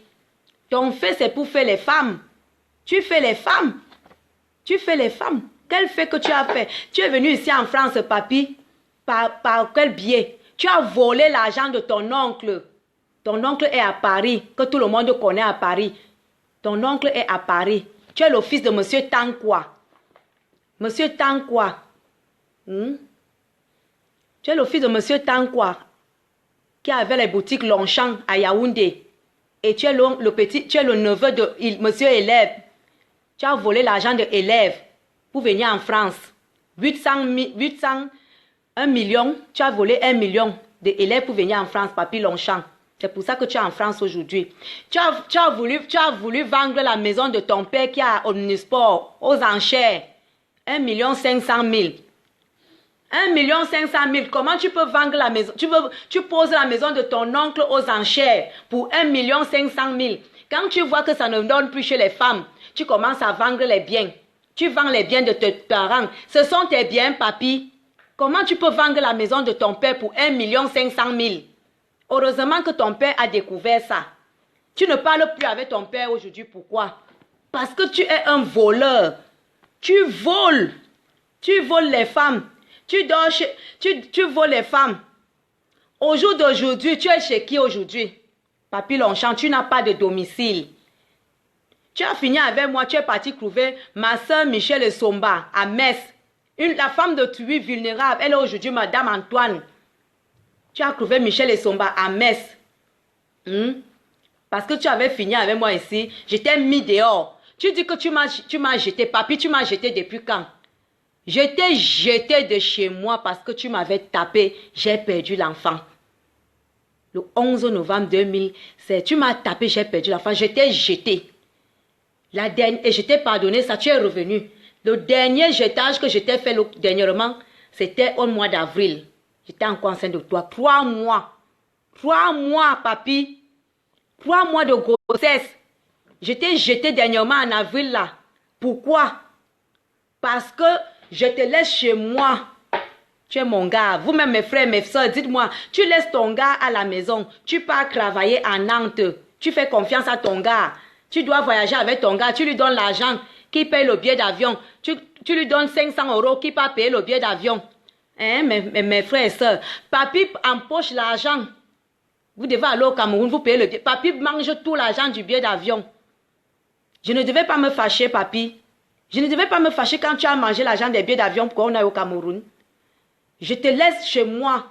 Ton fait, c'est pour faire les femmes. Tu fais les femmes. Tu fais les femmes. Quel fait que tu as fait? Tu es venu ici en France, papi. Par quel biais? Tu as volé l'argent de ton oncle. Ton oncle est à Paris, que tout le monde connaît à Paris. Ton oncle est à Paris. Tu es le fils de monsieur Tankwa. Monsieur Tankwa. Tu es le fils de monsieur Tankwa qui avait les boutiques Longchamp à Yaoundé. Et tu es le neveu de monsieur Élève. Tu as volé l'argent de Élève pour venir en France. 1 million, tu as volé 1 million d'élèves pour venir en France, papi Longchamp. C'est pour ça que tu es en France aujourd'hui. Tu as voulu vendre la maison de ton père qui est à Omnisport aux enchères. 1 500 000. 1 500 000. Comment tu peux vendre la maison? Tu poses la maison de ton oncle aux enchères pour 1 500 000. Quand tu vois que ça ne donne plus chez les femmes, tu commences à vendre les biens. Tu vends les biens de tes parents. Ce sont tes biens, papi. Comment tu peux vendre la maison de ton père pour 1 500 000? Heureusement que ton père a découvert ça. Tu ne parles plus avec ton père aujourd'hui. Pourquoi? Parce que tu es un voleur. Tu voles. Tu voles les femmes. Tu voles les femmes. Au jour d'aujourd'hui, tu es chez qui aujourd'hui? Papi Longchamp, tu n'as pas de domicile. Tu as fini avec moi, tu es parti trouver ma soeur Michelle Somba à Metz. La femme de Tui vulnérable, elle est aujourd'hui Madame Antoine. Tu as trouvé Michelle Somba à Metz. Parce que tu avais fini avec moi ici, je t'ai mis dehors. Tu dis que tu m'as jeté. Papi, tu m'as jeté depuis quand? Je t'ai jeté de chez moi parce que tu m'avais tapé. J'ai perdu l'enfant. Le 11 novembre 2016, tu m'as tapé, j'ai perdu l'enfant. Je t'ai jeté. Et je t'ai pardonné, ça, tu es revenu. Le dernier jetage que je t'ai fait dernièrement, c'était au mois d'avril. J'étais encore enceinte de toi. 3 mois. 3 mois, papi. 3 mois de grossesse. Je t'ai jeté dernièrement en avril là. Pourquoi? Parce que je te laisse chez moi. Tu es mon gars. Vous-même, mes frères, mes soeurs, dites-moi, tu laisses ton gars à la maison. Tu pars travailler à Nantes. Tu fais confiance à ton gars. Tu dois voyager avec ton gars. Tu lui donnes l'argent qui paye le billet d'avion. Tu lui donnes 500 € qui va payer le billet d'avion. Hein, mes frères et soeurs. Papi empoche l'argent. Vous devez aller au Cameroun, vous payez le billet. Papi mange tout l'argent du billet d'avion. Je ne devais pas me fâcher, papi. Je ne devais pas me fâcher quand tu as mangé l'argent des billets d'avion pour qu'on aille au Cameroun. Je te laisse chez moi.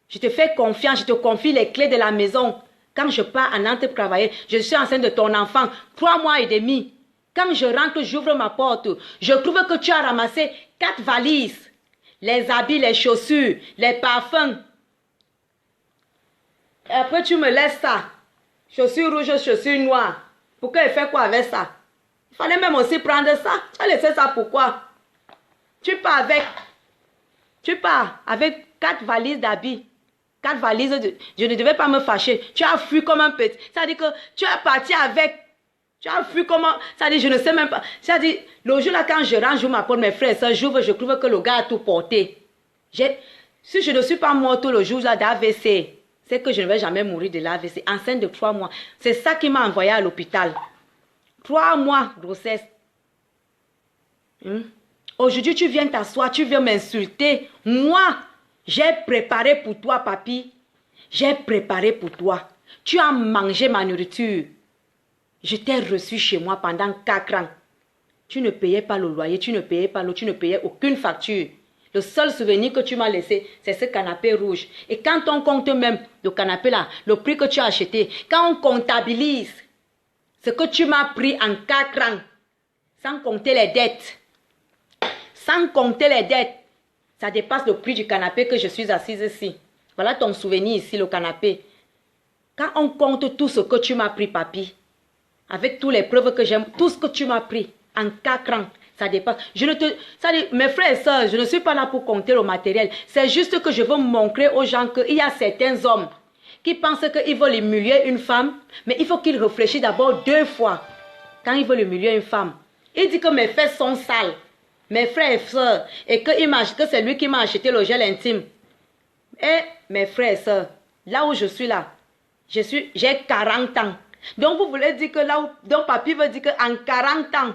Je te fais confiance, je te confie les clés de la maison. Quand je pars à Nantes travailler, je suis enceinte de ton enfant, 3 mois et demi. Quand je rentre, j'ouvre ma porte. Je trouve que tu as ramassé 4 valises. Les habits, les chaussures, les parfums. Et après, tu me laisses ça. Chaussures rouges, chaussures noires. Pourquoi il fait quoi avec ça? Il fallait même aussi prendre ça. Tu as laissé ça pourquoi? Tu pars avec 4 valises d'habits. 4 valises Je ne devais pas me fâcher. Tu as fui comme un petit. Ça dit que tu es parti avec. Tu as fui comme un. Ça dit, je ne sais même pas. Ça dit, le jour là, quand je rentre, je m'apporte mes frères et soeurs, j'ouvre, je trouve que le gars a tout porté. Si je ne suis pas morte le jour là d'AVC, c'est que je ne vais jamais mourir de l'AVC. Enceinte de 3 mois. C'est ça qui m'a envoyé à l'hôpital. 3 mois grossesse. Aujourd'hui, tu viens t'asseoir, tu viens m'insulter. Moi, j'ai préparé pour toi, papi. J'ai préparé pour toi. Tu as mangé ma nourriture. Je t'ai reçu chez moi pendant 4 ans. Tu ne payais pas le loyer, tu ne payais pas l'eau, tu ne payais aucune facture. Le seul souvenir que tu m'as laissé, c'est ce canapé rouge. Et quand on compte même le canapé là, le prix que tu as acheté, quand on comptabilise ce que tu m'as pris en 4 ans, sans compter les dettes, ça dépasse le prix du canapé que je suis assise ici. Voilà ton souvenir ici, le canapé. Quand on compte tout ce que tu m'as pris, papi, avec toutes les preuves que j'aime, tout ce que tu m'as pris en 4 ans, ça dépasse. Mes frères et sœurs, je ne suis pas là pour compter le matériel. C'est juste que je veux montrer aux gens qu'il y a certains hommes qui pensent qu'ils veulent humilier une femme, mais il faut qu'ils réfléchissent d'abord 2 fois quand ils veulent humilier une femme. Il dit que mes fesses sont sales, mes frères et sœurs, et que c'est lui qui m'a acheté le gel intime. Et mes frères et sœurs, là où je suis là, j'ai 40 ans. Donc vous voulez dire que là où, donc papi veut dire qu'en 40 ans,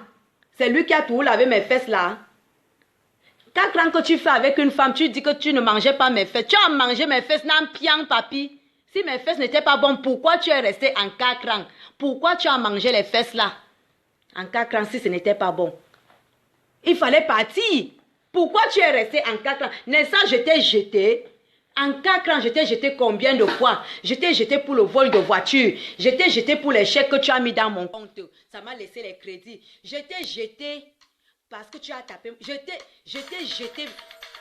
c'est lui qui a tout lavé mes fesses là. 4 ans que tu fais avec une femme, tu dis que tu ne mangeais pas mes fesses. Tu as mangé mes fesses, non, piang, papi. Si mes fesses n'étaient pas bonnes, pourquoi tu es resté en 4 ans? Pourquoi tu as mangé les fesses là? En 4 ans, si ce n'était pas bon. Il fallait partir. Pourquoi tu es resté en 4 ans? N'est-ce pas, je t'ai jeté? En 4 ans, je t'ai jeté combien de fois? Je t'ai jeté pour le vol de voiture. Je t'ai jeté pour les chèques que tu as mis dans mon compte. Ça m'a laissé les crédits. Je t'ai jeté parce que tu as tapé. Je t'ai jeté.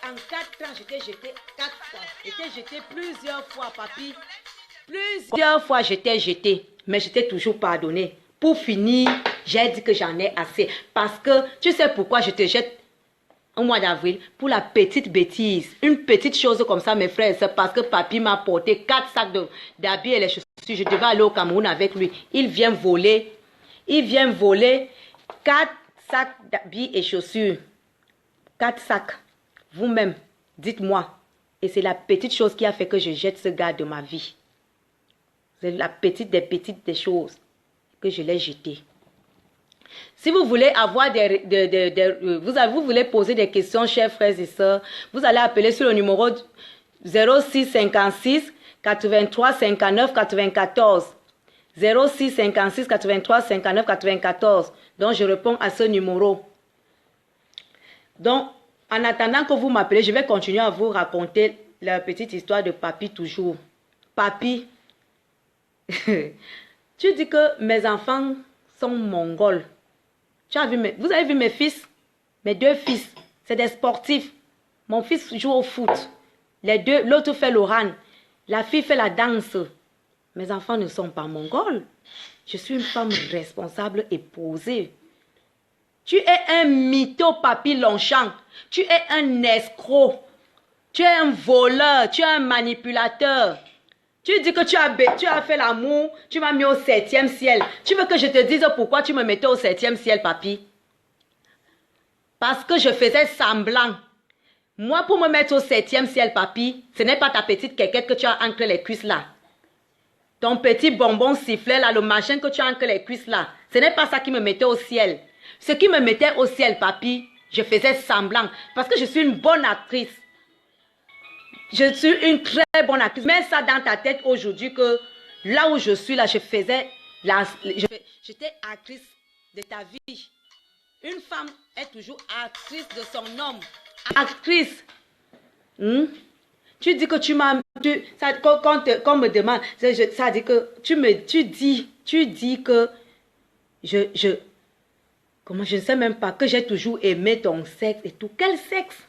En 4 ans, je t'ai jeté 4 fois. Je t'ai jeté plusieurs fois, papi. Plusieurs fois, je t'ai jeté. Mais je t'ai toujours pardonné. Pour finir, j'ai dit que j'en ai assez. Parce que, tu sais pourquoi je te jette au mois d'avril? Pour la petite bêtise. Une petite chose comme ça, mes frères. C'est parce que papi m'a porté 4 sacs d'habits et les chaussures. Je devais aller au Cameroun avec lui. Il vient voler 4 sacs d'habits et chaussures. 4 sacs. Vous-même, dites-moi. Et c'est la petite chose qui a fait que je jette ce gars de ma vie. C'est la petite des petites des choses que je l'ai jeté. Si vous voulez avoir vous voulez poser des questions, chers frères et sœurs, vous allez appeler sur le numéro 06 56 83 59 94. 06 56 83 59 94. Donc, je réponds à ce numéro. Donc, en attendant que vous m'appelez, je vais continuer à vous raconter la petite histoire de Papy toujours. Papy, tu dis que mes enfants sont mongols. Vous avez vu mes fils? Mes deux fils, c'est des sportifs. Mon fils joue au foot. Les deux, l'autre fait l'oran. La fille fait la danse. Mes enfants ne sont pas mongols. Je suis une femme responsable et posée. Tu es un mytho, Papy Longchamp. Tu es un escroc. Tu es un voleur. Tu es un manipulateur. Tu dis que tu as fait l'amour. Tu m'as mis au 7e ciel. Tu veux que je te dise pourquoi tu me mettais au 7e ciel, Papy? Parce que je faisais semblant. Moi, pour me mettre au 7e ciel, Papy, ce n'est pas ta petite quéquette que tu as entre les cuisses là. Ton petit bonbon sifflet là, le machin que tu as entre les cuisses là. Ce n'est pas ça qui me mettait au ciel. Ce qui me mettait au ciel, Papy, je faisais semblant. Parce que je suis une bonne actrice. Je suis une très bonne actrice. Mets ça dans ta tête aujourd'hui que là où je suis là, j'étais actrice de ta vie. Une femme est toujours actrice de son homme. Actrice. Tu dis que tu m'as... Quand on me demande, ça dit que tu dis que comment je ne sais même pas, que j'ai toujours aimé ton sexe et tout. Quel sexe?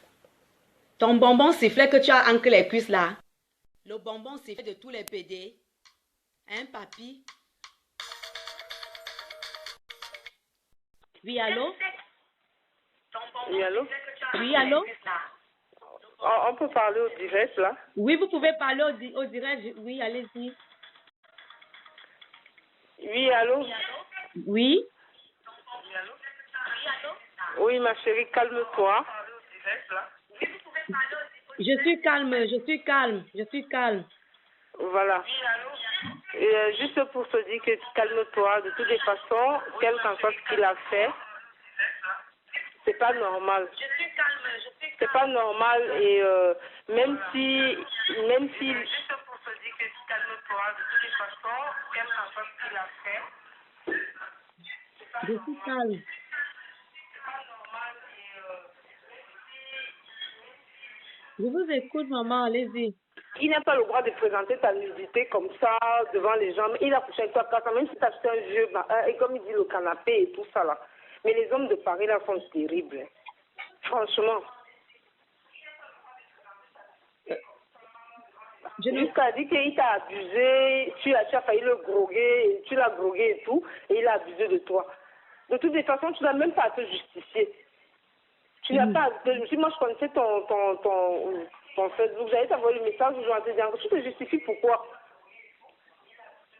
Ton bonbon sifflet que tu as entre les cuisses là. Le bonbon sifflet de tous les PD. Hein, Papy? Oui, allô? Oui, allô? Oui, allô? On peut parler au direct, là? Oui, vous pouvez parler au direct. Oui, allez-y. Oui, allô? Oui? Oui, ma chérie, calme-toi. Je suis calme, je suis calme, je suis calme. Voilà. Et juste pour te dire que calme-toi, de toutes les façons, quel qu'en soit ce qu'il a fait, c'est pas normal. C'est pas normal et même si... Juste pour te dire que calme-toi, de toutes les façons, quel qu'en soit ce qu'il a fait, Je suis calme. Je vous écoute, maman, allez-y. Il n'a pas le droit de présenter ta nudité comme ça devant les gens. Il a couché avec toi quand même si tu as acheté un vieux, et comme il dit, le canapé et tout ça là. Mais les hommes de Paris là sont terribles. Franchement. Jusqu'à dire qu'il t'a abusé, tu as failli le groguer, tu l'as grogué et tout, et il a abusé de toi. De toutes les façons, tu n'as même pas à te justifier. Tu n'as pas à te... Si moi je connaissais ton Facebook, j'allais t'envoyer le message où je vais te dire, tu te justifies pourquoi?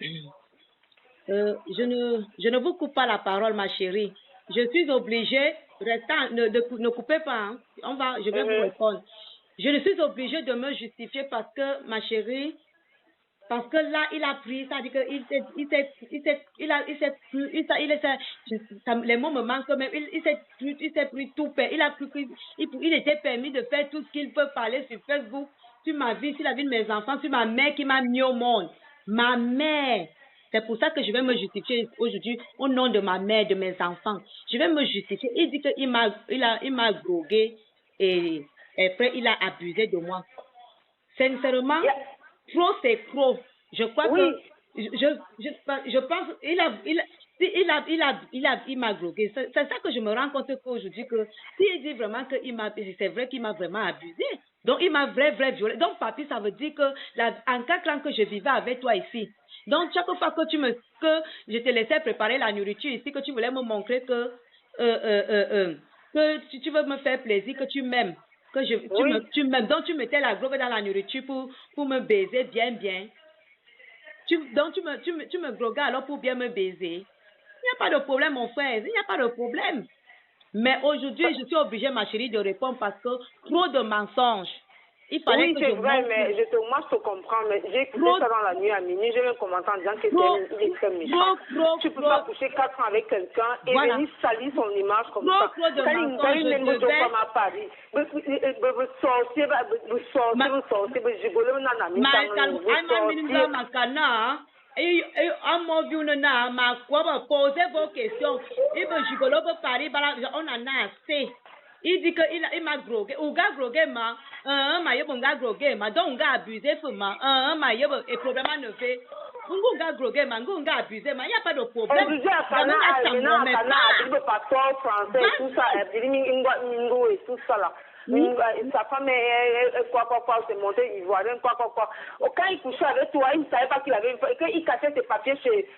Je ne vous coupe pas la parole, ma chérie. Je suis obligée, ne coupez pas, hein. Je vais vous répondre. Je ne suis obligée de me justifier parce que, ma chérie, parce que là, il a pris, ça dit que les mots me manquent même, il s'est pris tout, il était permis de faire tout ce qu'il peut parler sur Facebook, sur ma vie, sur la vie de mes enfants, sur ma mère qui m'a mis au monde. Ma mère. C'est pour ça que je vais me justifier aujourd'hui au nom de ma mère, de mes enfants. Je vais me justifier. Il dit qu'il m'a drogué et après il a abusé de moi. Sincèrement, trop c'est trop. Je crois que je pense il m'a drogué. C'est ça que je me rends compte qu'aujourd'hui que s'il dit vraiment que c'est vrai qu'il m'a vraiment abusé. Donc il m'a vrai violé. Donc Papy, ça veut dire que en 4 ans que je vivais avec toi ici. Donc chaque fois que je te laissais préparer la nourriture ici, que tu voulais me montrer que tu veux me faire plaisir, que tu m'aimes. Tu m'aimes. Donc tu mettais la drogue dans la nourriture pour me baiser bien. Donc tu me droguais alors pour bien me baiser. Il n'y a pas de problème, mon frère. Il n'y a pas de problème. Mais aujourd'hui, je suis obligée, ma chérie, de répondre parce que trop de mensonges. Il fallait oui, que c'est je vrai, montre. mais moi je te comprends, mais j'ai écouté Trop- ça dans la nuit à minuit, j'ai même commenté en disant que Trop- il est très méchant. Tu peux pas coucher 4 ans avec quelqu'un et Voilà. venir salir son image comme Trop, ça. trop de Quand mensonges, il je n'aime pas devais- comme à Paris, sorcier, gigolo, Makana, et à mon vieux nana, ma quoi va poser vos questions. Il veut gigolo pour Paris, on en a assez. Il dit que il m'a grogué, ou gars grogué ma, ma y'a bon gars grogué ma, donc gars abusé pour ma, ma y'a et problème ne fait. Un gars grogué ma, un gars abusé ma, il n'y a pas de problème. Aujourd'hui, à Cana, il veut pas toi français, tout ça, et tout ça là. Sa femme est quoi, c'est monté ivoirien, quoi. Quand il couchait avec toi, il ne savait pas qu'il avait une femme, qu'il cachait ses papiers chez,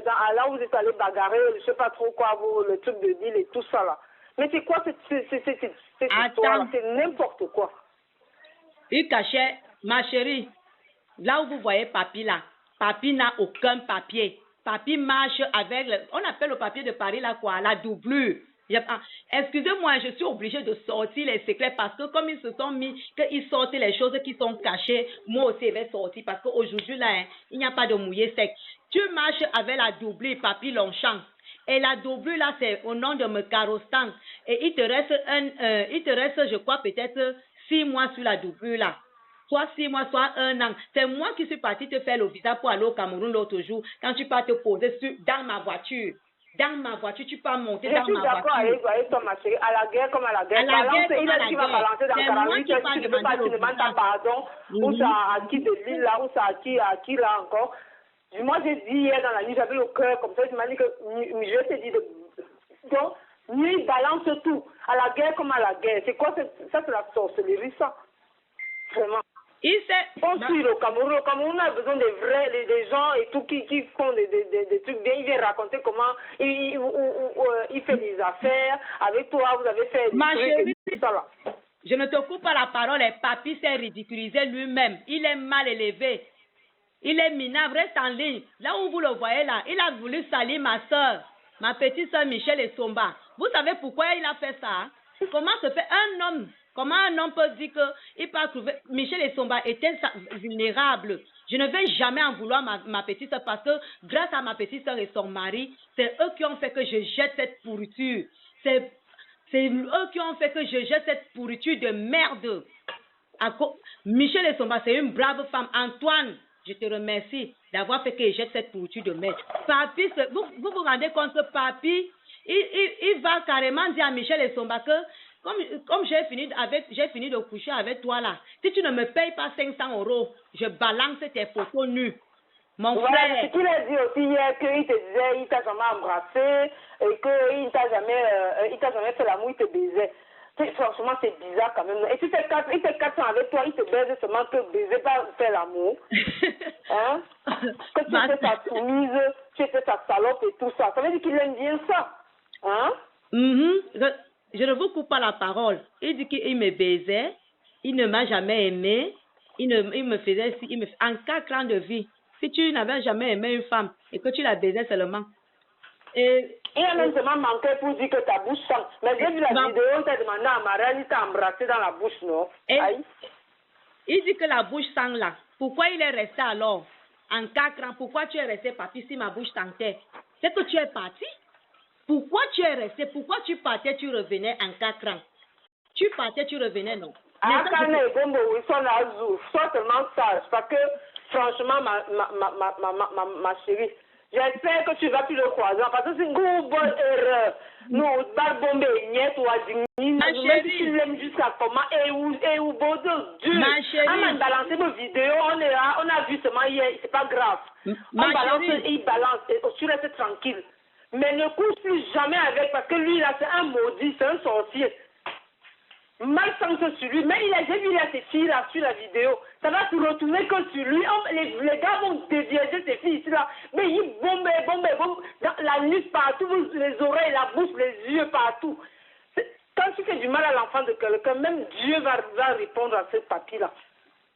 là où vous êtes allé bagarrer, je sais pas trop quoi, le truc de deal et tout ça là. Mais c'est quoi cette histoire? C'est n'importe quoi. Il cachait, ma chérie, là où vous voyez Papi là, Papi n'a aucun papier. Papi marche avec, on appelle le papier de Paris là quoi, la doublure. Excusez-moi, je suis obligée de sortir les secrets parce que comme ils se sont mis, qu'ils sortent les choses qui sont cachées, moi aussi je vais sortir parce qu'aujourd'hui là, hein, il n'y a pas de mouillé sec. Tu marches avec la doublure Papi Longchamp. Et la doublure là, c'est au nom de Mekarostan. Et il te reste, je crois, peut-être 6 mois sur la doublure là. Soit 6 mois, soit 1 an. C'est moi qui suis partie te faire le visa pour aller au Cameroun l'autre jour. Quand tu pars te poser dans ma voiture. Dans ma voiture, tu peux monter dans ma voiture. Je suis d'accord avec toi, ma chérie. À la guerre comme à la guerre. Il a dit qu'il va balancer dans 48 heures. Si tu ne veux pas, tu demandes ta pardon. Ou ça a acquis de l'île là, ou ça a acquis là encore. Moi, j'ai dit hier dans la nuit, j'avais le cœur comme ça. Je m'ai dit que je t'ai dit donc, lui, balance tout. À la guerre comme à la guerre. C'est quoi ça? C'est la sorcellerie, ça. Vraiment. On suit le Cameroun. Le Cameroun a besoin des gens et tout qui font des trucs bien. Il vient raconter comment il fait des affaires. Avec toi, vous avez fait ma chérie, tout ça là. Je ne te coupe pas la parole. Et Papi s'est ridiculisé lui-même. Il est mal élevé. Il est minable. Reste en ligne. Là où vous le voyez là, il a voulu salir ma soeur, ma petite soeur Michel Essomba. Vous savez pourquoi il a fait ça? Comment se fait comment un homme peut dire qu'il peut trouver... Michel Essomba était vulnérable. Je ne vais jamais en vouloir ma petite soeur parce que grâce à ma petite soeur et son mari, c'est eux qui ont fait que je jette cette pourriture. C'est eux qui ont fait que je jette cette pourriture de merde. Michel Essomba, c'est une brave femme. Antoine, je te remercie d'avoir fait que je jette cette pourriture de merde. Papi, vous vous rendez compte que Papi, il va carrément dire à Michel Essomba que comme j'ai fini de coucher avec toi là, si tu ne me payes pas 500 €, je balance tes photos nues. Mon frère. Ce qu'il a dit aussi hier, qu'il te disait, il t'a jamais embrassé, et qu'il t'a jamais fait l'amour, il te baisait. Franchement, c'est bizarre quand même. Et si il fait 4 ans avec toi, il te baise seulement que baiser, pas faire l'amour. Hein? Que tu fais ta soumise, tu fais ta salope et tout ça. Ça veut dire qu'il aime bien ça. Hein? Je ne vous coupe pas la parole. Il dit qu'il me baisait, il ne m'a jamais aimé, il me faisait en 4 ans de vie. Si tu n'avais jamais aimé une femme et que tu la baisais seulement. Et il a même seulement manqué pour dire que ta bouche sent. Mais j'ai vu la vidéo, on t'a demandé à Marianne, il t'a embrassé dans la bouche, non? Il dit que la bouche sent là. Pourquoi il est resté alors? En 4 ans, pourquoi tu es resté, Papi, si ma bouche sentait? C'est que tu es parti? Pourquoi tu es resté? Pourquoi tu partais, tu revenais en 4 ans? Tu partais, tu revenais, non? Ah, quand les bombes, ils sont là, sois tellement sage. Parce que, franchement, ma chérie, j'espère que tu vas plus le croiser. Parce que c'est une bonne erreur. Nous, bombe, niet, ou adini, même si tu l'aimes jusqu'à comment, et où, beau de Dieu. Ma chérie. On a balancé nos vidéos, on a vu seulement hier, c'est pas grave. On balance, il balance, et tu restes tranquille. Mais ne couche plus jamais avec, parce que lui, là, c'est un maudit, c'est un sorcier. Mal sens sur lui. Mais j'ai vu là, ces filles là, sur la vidéo. Ça va se retourner que sur lui. Les gars vont déviager ces filles ici là. Mais ils bombent. La nuit partout, les oreilles, la bouche, les yeux partout. Quand tu fais du mal à l'enfant de quelqu'un, même Dieu va répondre à ce papier là.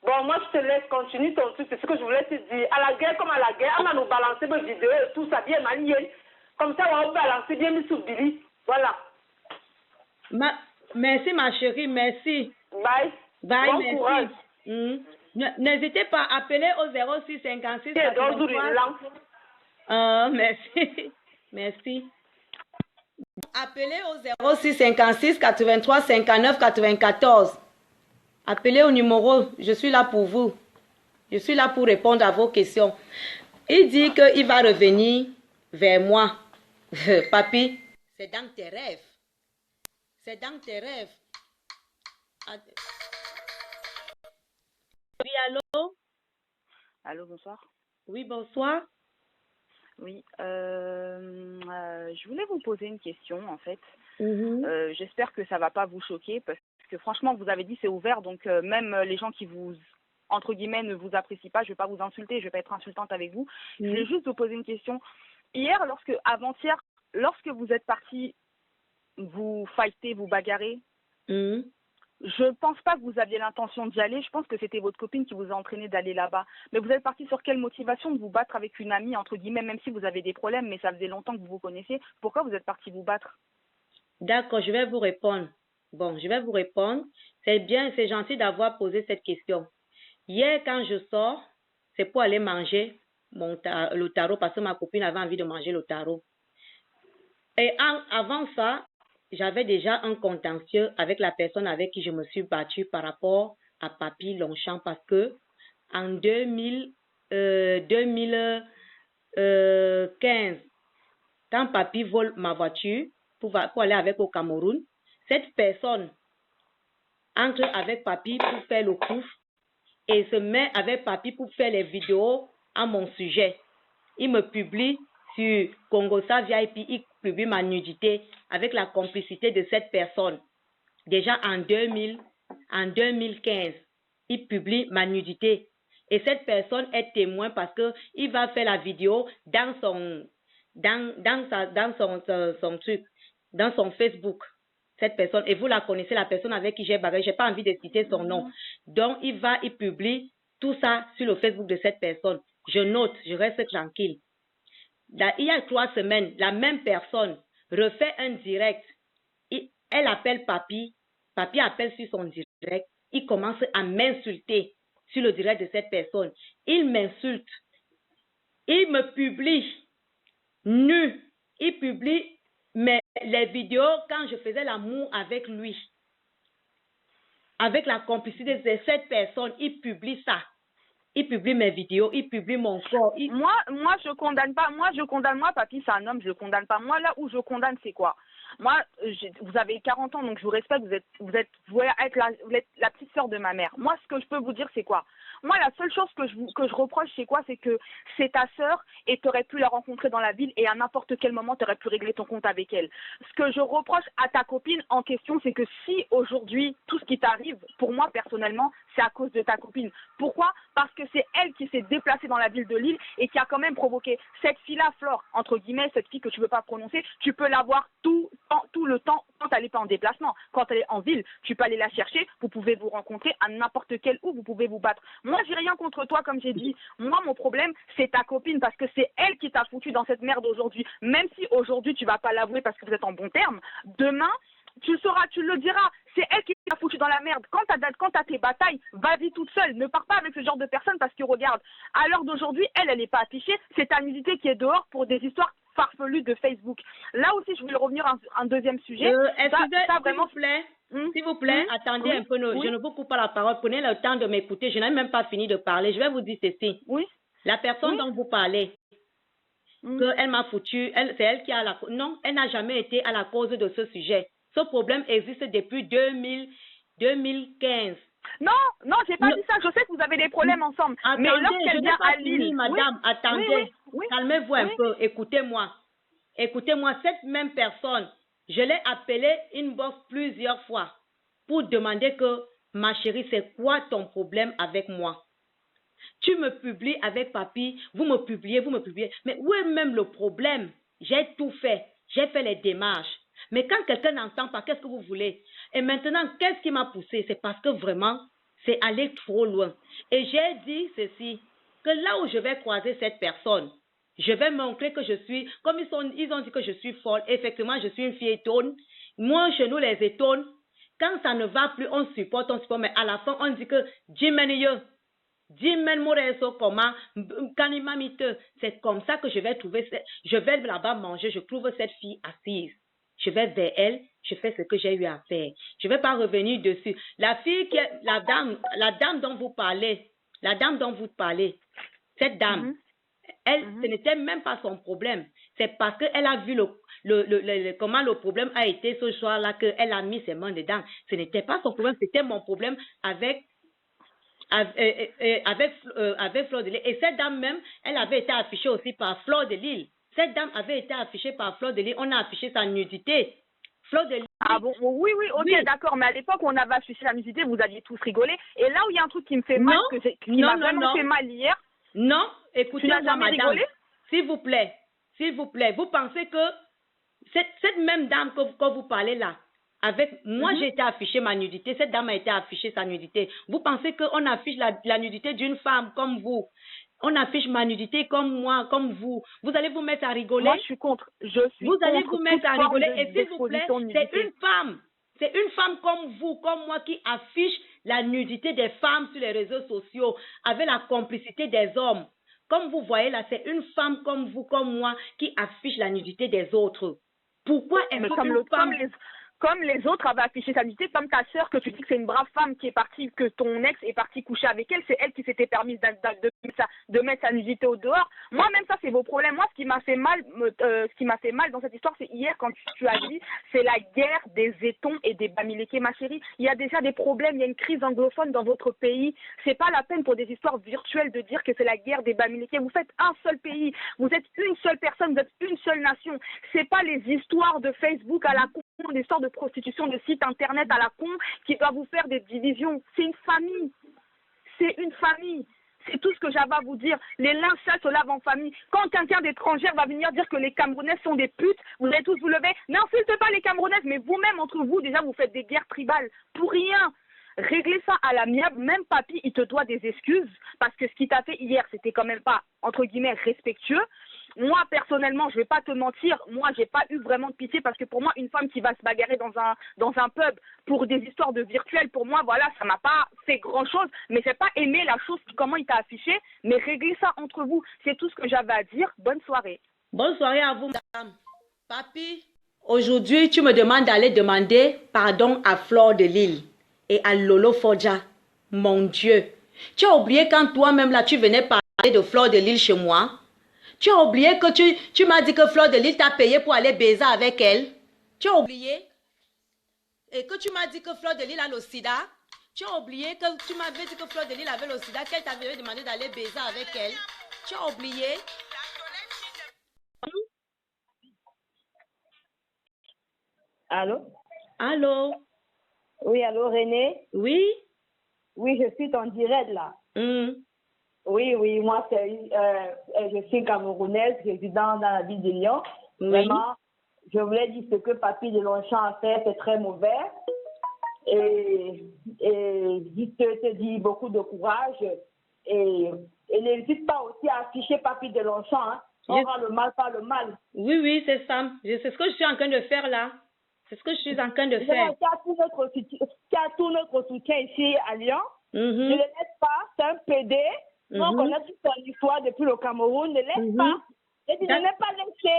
Bon, moi je te laisse, continue ton truc, c'est ce que je voulais te dire. À la guerre comme à la guerre, on va nous balancer nos vidéos et tout ça, bien manié. Comme ça, on va balancer bien mis sous Billy. Voilà. Merci ma chérie, merci. Bye. Bye, bon merci. Courage. N'hésitez pas à appeler au 06 56 C'est d'ordre 83. lent. Merci. Merci. Appelez au 06 56 83 59 94. Appelez au numéro, je suis là pour vous. Je suis là pour répondre à vos questions. Il dit qu'il va revenir vers moi. Papi, c'est dans tes rêves. C'est dans tes rêves. Oui, allô? Allô, bonsoir. Oui, bonsoir. Oui, je voulais vous poser une question en fait. J'espère que ça va pas vous choquer parce que franchement, vous avez dit c'est ouvert, donc même les gens qui vous, entre guillemets, ne vous apprécient pas, je vais pas vous insulter, je vais pas être insultante avec vous. Je voulais juste vous poser une question. Hier, avant-hier, lorsque vous êtes parti vous fighter, vous bagarrer, je ne pense pas que vous aviez l'intention d'y aller. Je pense que c'était votre copine qui vous a entraîné d'aller là-bas. Mais vous êtes parti sur quelle motivation de vous battre avec une amie, entre guillemets, même si vous avez des problèmes, mais ça faisait longtemps que vous vous connaissiez. Pourquoi vous êtes parti vous battre? D'accord, je vais vous répondre. Bon, je vais vous répondre. C'est bien, c'est gentil d'avoir posé cette question. Hier, quand je sors, c'est pour aller manger le taro parce que ma copine avait envie de manger le taro. Et avant ça, j'avais déjà un contentieux avec la personne avec qui je me suis battue par rapport à Papi Longchamp parce que en 2015, quand Papi vole ma voiture pour aller avec au Cameroun, cette personne entre avec Papi pour faire le coup et se met avec Papi pour faire les vidéos à mon sujet. Il me publie sur Congosa VIP, il publie ma nudité avec la complicité de cette personne. Déjà en 2015, il publie ma nudité. Et cette personne est témoin parce que il va faire la vidéo dans son truc, dans son Facebook. Cette personne, et vous la connaissez, la personne avec qui j'ai bagarré, j'ai pas envie de citer son nom. Donc, il publie tout ça sur le Facebook de cette personne. Je note, je reste tranquille. Il y a 3 semaines, la même personne refait un direct. Elle appelle Papi. Papi appelle sur son direct. Il commence à m'insulter sur le direct de cette personne. Il m'insulte. Il me publie nu. Il publie les vidéos quand je faisais l'amour avec lui. Avec la complicité de cette personne, il publie ça. Il publie mes vidéos, il publie mon corps. Moi, je condamne pas. Moi, Papi, c'est un homme, je le condamne pas. Moi, là où je condamne, c'est quoi? Moi, vous avez 40 ans, donc je vous respecte. Vous êtes la petite sœur de ma mère. Moi, ce que je peux vous dire, c'est quoi? Moi, la seule chose que je reproche, c'est quoi? C'est que c'est ta sœur et tu aurais pu la rencontrer dans la ville et à n'importe quel moment, tu aurais pu régler ton compte avec elle. Ce que je reproche à ta copine en question, c'est que si aujourd'hui, tout ce qui t'arrive, pour moi, personnellement, c'est à cause de ta copine. Pourquoi? Parce que c'est elle qui s'est déplacée dans la ville de Lille et qui a quand même provoqué cette fille-là, Flore, entre guillemets, cette fille que tu ne veux pas prononcer, tu peux la voir tout le temps quand elle n'est pas en déplacement. Quand elle est en ville, tu peux aller la chercher, vous pouvez vous rencontrer à n'importe quel où, vous pouvez vous battre. Moi, j'ai rien contre toi, comme j'ai dit. Moi, mon problème, c'est ta copine parce que c'est elle qui t'a foutu dans cette merde aujourd'hui. Même si aujourd'hui, tu vas pas l'avouer parce que vous êtes en bon terme, demain, tu le sauras, tu le diras. C'est elle qui t'a foutu dans la merde. Quand t'as tes batailles, vas-y toute seule. Ne pars pas avec ce genre de personnes parce que regarde, à l'heure d'aujourd'hui, elle n'est pas affichée. C'est ta nudité qui est dehors pour des histoires farfelues de Facebook. Là aussi, je voulais revenir à un deuxième sujet. S'il vous plaît, attendez un peu. Je ne vous coupe pas la parole. Prenez le temps de m'écouter. Je n'ai même pas fini de parler. Je vais vous dire ceci. Oui. La personne dont vous parlez, qu'elle m'a foutu, c'est elle qui a la... Non, elle n'a jamais été à la cause de ce sujet. Ce problème existe depuis 2015. Non, j'ai pas dit ça. Je sais que vous avez des problèmes ensemble. Attendez, mais lorsqu'elle vient à Lille, madame, attendez. Calmez-vous un peu. Écoutez-moi. Écoutez-moi, cette même personne, je l'ai appelée inbox plusieurs fois pour demander que, ma chérie, c'est quoi ton problème avec moi? Tu me publies avec Papi, vous me publiez. Mais où est même le problème? J'ai tout fait. J'ai fait les démarches. Mais quand quelqu'un n'entend pas, qu'est-ce que vous voulez? Et maintenant, qu'est-ce qui m'a poussé? C'est parce que vraiment, c'est aller trop loin. Et j'ai dit ceci, que là où je vais croiser cette personne, je vais montrer que je suis, comme ils ont dit que je suis folle, effectivement, je suis une fille étonne. Moi, chez nous, les étonnes, Quand ça ne va plus, on supporte, mais à la fin, on dit que c'est comme ça que je vais trouver, je vais là-bas manger, je trouve cette fille assise. Je vais vers elle, je fais ce que j'ai eu à faire. Je ne vais pas revenir dessus. La fille, la dame dont vous parlez, cette dame, elle, ce n'était même pas son problème. C'est parce qu'elle a vu comment le problème a été ce soir-là qu'elle a mis ses mains dedans. Ce n'était pas son problème, c'était mon problème avec Fleur de Lille. Et cette dame même, elle avait été affichée aussi par Fleur de Lille. Cette dame avait été affichée par Fleur de Lille. On a affiché sa nudité. Fleur de Lille. Ah bon, oui, ok, oui. D'accord. Mais à l'époque où on avait affiché la nudité, vous aviez tous rigolé. Et là où il y a un truc qui me fait mal, qui m'a vraiment fait mal hier. Non, écoutez-moi, madame. Rigolé? S'il vous plaît. Vous pensez que cette même dame que vous parlez là, avec moi, j'ai été affiché ma nudité, cette dame a été affichée sa nudité. Vous pensez qu'on affiche la nudité d'une femme comme vous? On affiche ma nudité comme moi, comme vous. Vous allez vous mettre à rigoler? Moi, je suis contre. Vous allez vous mettre à rigoler. Et s'il vous plaît, c'est une femme. C'est une femme comme vous, comme moi, qui affiche la nudité des femmes sur les réseaux sociaux avec la complicité des hommes. Comme vous voyez là, c'est une femme comme vous, comme moi, qui affiche la nudité des autres. Pourquoi est-ce comme les autres avaient affiché sa nudité, comme ta sœur, que tu dis que c'est une brave femme qui est partie, que ton ex est parti coucher avec elle, c'est elle qui s'était permise de mettre sa nudité au dehors. Moi, même ça, c'est vos problèmes. Moi, ce qui m'a fait mal dans cette histoire, c'est hier, quand tu as dit, c'est la guerre des Étons et des Bamileke, ma chérie. Il y a déjà des problèmes, il y a une crise anglophone dans votre pays. C'est pas la peine pour des histoires virtuelles de dire que c'est la guerre des Bamileke. Vous faites un seul pays. Vous êtes une seule personne, vous êtes une seule nation. C'est pas les histoires de Facebook à la con, des histoires de prostitution, de sites internet à la con qui doivent vous faire des divisions. C'est une famille. C'est une famille. C'est tout ce que j'avais à vous dire. Les linges sales se lavent en famille. Quand quelqu'un d'étranger va venir dire que les Camerounaises sont des putes, vous allez tous vous lever. N'insultez pas les Camerounaises, mais vous-même, entre vous, déjà, vous faites des guerres tribales. Pour rien. Réglez ça à l'amiable. Même Papy, il te doit des excuses parce que ce qu'il t'a fait hier, c'était quand même pas, entre guillemets, respectueux. Moi, personnellement, je vais pas te mentir, moi, j'ai pas eu vraiment de pitié parce que pour moi, une femme qui va se bagarrer dans un pub pour des histoires de virtuel, pour moi, voilà, ça m'a pas fait grand-chose, mais j'ai pas aimé la chose, comment il t'a affiché, mais réglez ça entre vous. C'est tout ce que j'avais à dire. Bonne soirée. Bonne soirée à vous, madame. Papy, aujourd'hui, tu me demandes d'aller demander pardon à Fleur de Lille et à Lolo Fodja. Mon Dieu. Tu as oublié quand toi-même, là, tu venais parler de Fleur de Lille chez moi? Tu as oublié que tu m'as dit que Fleur de Lille t'a payé pour aller baiser avec elle? Tu as oublié? Et que tu m'as dit que Fleur de Lille a le sida? Tu as oublié que tu m'avais dit que Fleur de Lille avait le sida, qu'elle t'avait demandé d'aller baiser avec elle? Tu as oublié? Allô? Allô? Oui, allô, René? Oui? Oui, je suis en direct là. Oui, moi, je suis camerounaise, résident dans la ville de Lyon. Oui. Vraiment, je voulais dire ce que Papy de Longchamp a fait, c'est très mauvais. Et juste te dis beaucoup de courage. Et n'hésite pas aussi à afficher Papy de Longchamp. Hein. On rend le mal par le mal. Oui, c'est ça. C'est ce que je suis en train de faire là. C'est ce que je suis en train de faire. Tu as tout notre soutien ici à Lyon. Ne le laisse pas, c'est un PD. On connaît toute son histoire depuis le Cameroun. Ne laisse pas. Et tu ne l'as pas laissé.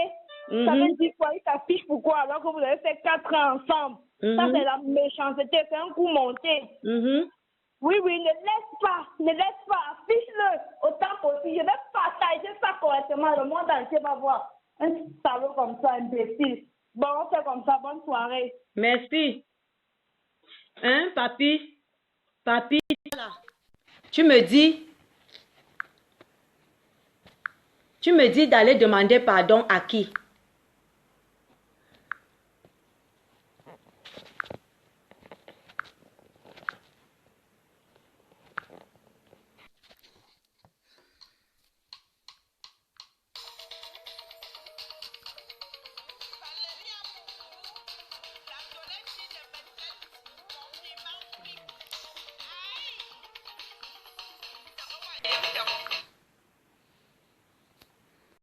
Ça veut dire quoi? Il t'affiche pourquoi alors que vous avez fait 4 ans ensemble. Ça, c'est la méchanceté. C'est un coup monté. Oui, ne laisse pas. Ne laisse pas. Affiche-le autant possible. Je vais partager ça correctement. Le monde entier va voir. Un salaud comme ça, imbécile. Bon, on fait comme ça. Bonne soirée. Merci. Hein, Papy? Papy, là. Tu me dis d'aller demander pardon à qui?